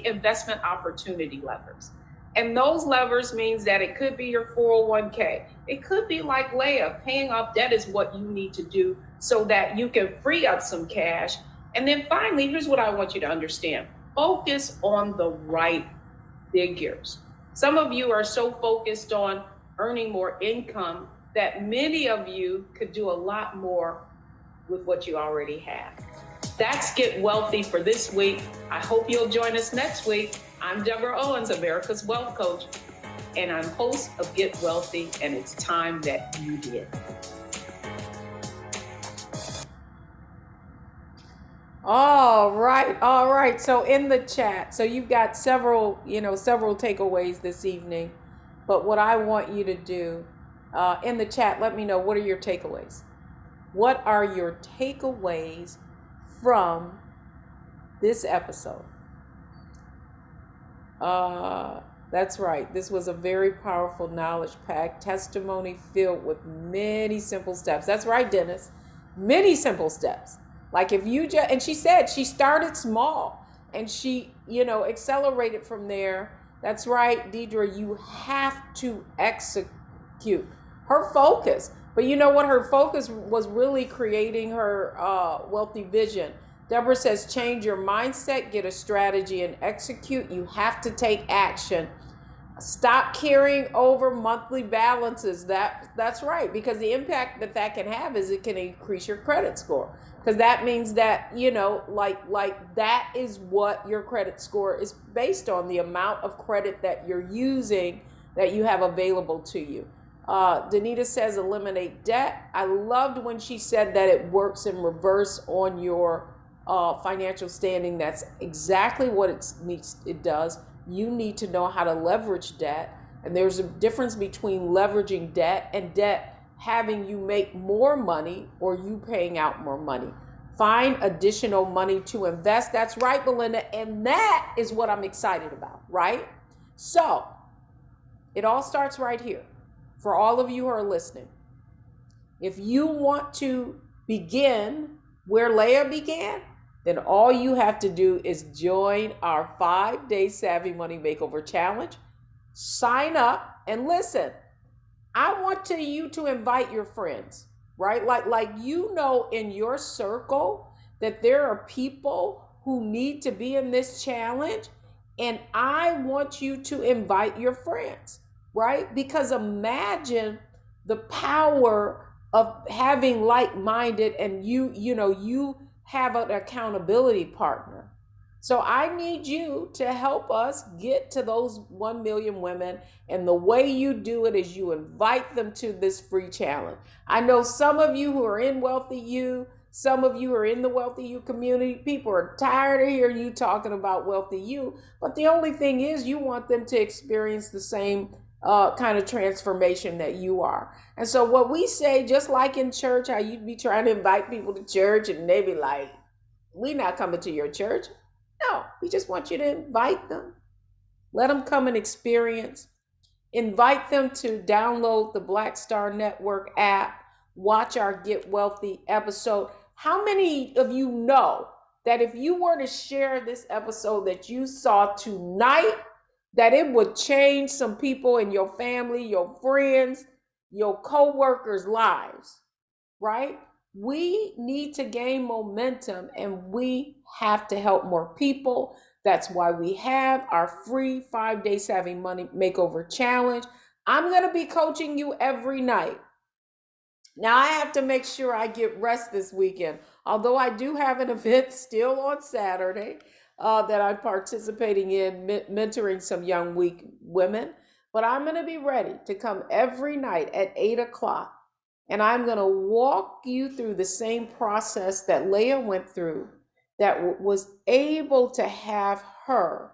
investment opportunity levers. And those levers means that it could be your 401k. It could be like Leah, paying off debt is what you need to do so that you can free up some cash. And then finally, here's what I want you to understand. Focus on the right figures. Some of you are so focused on earning more income that many of you could do a lot more with what you already have. That's Get Wealthy for this week. I hope you'll join us next week. I'm Deborah Owens, America's Wealth Coach, and I'm host of Get Wealthy, and it's time that you did. All right. So in the chat, so you've got several takeaways this evening. But what I want you to do in the chat, let me know, what are your takeaways? What are your takeaways from this episode? That's right. This was a very powerful, knowledge-packed testimony filled with many simple steps. That's right, Dennis. Many simple steps. Like if you just, and she said she started small and she, accelerated from there. That's right, Deidre, you have to execute. Her focus, but you know what? Her focus was really creating her wealthy vision. Deborah says, change your mindset, get a strategy, and execute. You have to take action. Stop carrying over monthly balances. That's right, because the impact that can have is it can increase your credit score. Because that means that, like that is what your credit score is based on, the amount of credit that you're using, that you have available to you. Danita says, eliminate debt. I loved when she said that it works in reverse on your financial standing. That's exactly what it does. You need to know how to leverage debt. And there's a difference between leveraging debt and debt having you make more money or you paying out more money. Find additional money to invest. That's right, Belinda. And that is what I'm excited about, right? So it all starts right here. For all of you who are listening, if you want to begin where Leah began, then all you have to do is join our 5-day Savvy Money Makeover Challenge. Sign up and listen. I want you to invite your friends, right? Like in your circle that there are people who need to be in this challenge, and I want you to invite your friends, right? Because imagine the power of having like-minded, and you have an accountability partner. So I need you to help us get to those 1 million women. And the way you do it is you invite them to this free challenge. I know some of you who are in Wealthy You, Some of you are in the Wealthy You community. People are tired of hearing you talking about Wealthy You. But the only thing is, you want them to experience the same kind of transformation that you are. And so what we say, just like in church, how you'd be trying to invite people to church and they be like, we're not coming to your church. No, we just want you to invite them. Let them come and experience. Invite them to download the Black Star Network app, watch our Get Wealthy episode. How many of you know that if you were to share this episode that you saw tonight, that it would change some people in your family, your friends, your co-workers' lives, right? We need to gain momentum and we have to help more people. That's why we have our free 5-day Savvy Money Makeover Challenge. I'm going to be coaching you every night. Now, I have to make sure I get rest this weekend, although I do have an event still on Saturday that I'm participating in, mentoring some young weak women. But I'm going to be ready to come every night at 8 o'clock. And I'm going to walk you through the same process that Leah went through, that was able to have her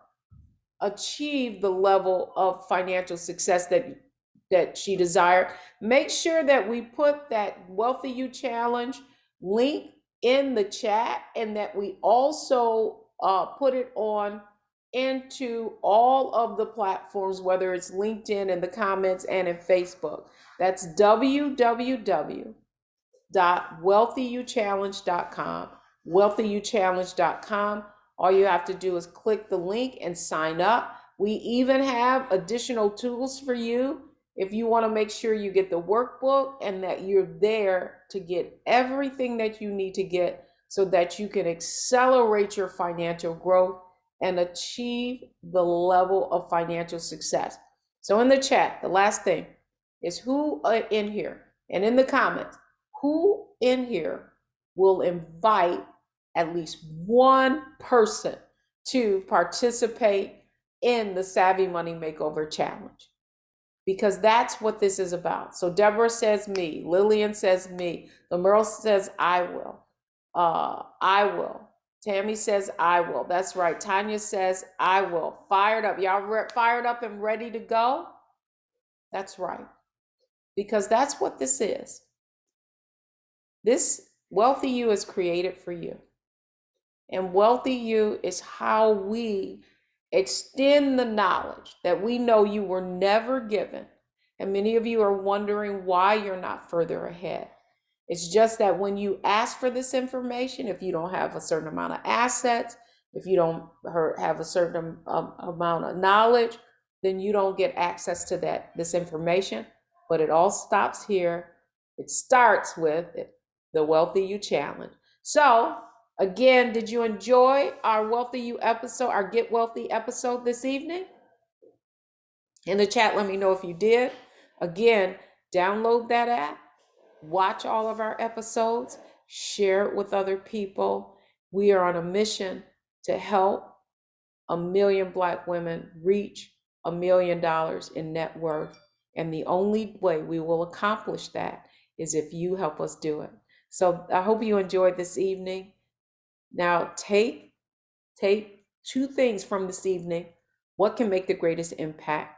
achieve the level of financial success that she desired. Make sure that we put that Wealthy You Challenge link in the chat, and that we also put it on into all of the platforms, whether it's LinkedIn, in the comments, and in Facebook. That's www.wealthyouchallenge.com, wealthyouchallenge.com. All you have to do is click the link and sign up. We even have additional tools for you if you want to make sure you get the workbook and that you're there to get everything that you need to get so that you can accelerate your financial growth and achieve the level of financial success. So in the chat, the last thing is who in here, and in the comments, who in here will invite at least one person to participate in the Savvy Money Makeover Challenge? Because that's what this is about. So Deborah says me, Lillian says me, Lamerle says I will. I will. Tammy says I will. That's right. Tanya says I will. Fired up. Y'all fired up and ready to go? That's right. Because that's what this is. This Wealthy You is created for you. And Wealthy You is how we extend the knowledge that we know you were never given. And many of you are wondering why you're not further ahead. It's just that when you ask for this information, if you don't have a certain amount of assets, if you don't have a certain amount of knowledge, then you don't get access to this information. But it all stops here. It starts with the Wealthy You Challenge. So again, did you enjoy our Wealthy You episode, our Get Wealthy episode this evening? In the chat, let me know if you did. Again, download that app, watch all of our episodes, share it with other people. We are on a mission to help 1 million Black women reach $1 million in net worth. And the only way we will accomplish that is if you help us do it. So I hope you enjoyed this evening. Now take 2 things from this evening. What can make the greatest impact?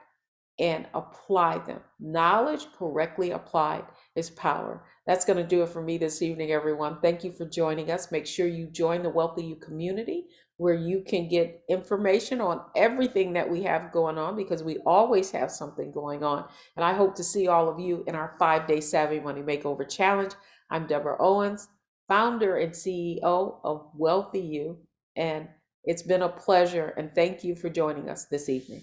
And apply them. Knowledge correctly applied is power. That's going to do it for me this evening, everyone. Thank you for joining us. Make sure you join the Wealthy You community, where you can get information on everything that we have going on, because we always have something going on. And I hope to see all of you in our 5-day Savvy Money Makeover Challenge. I'm Deborah Owens, founder and CEO of Wealthy You. And it's been a pleasure. And thank you for joining us this evening.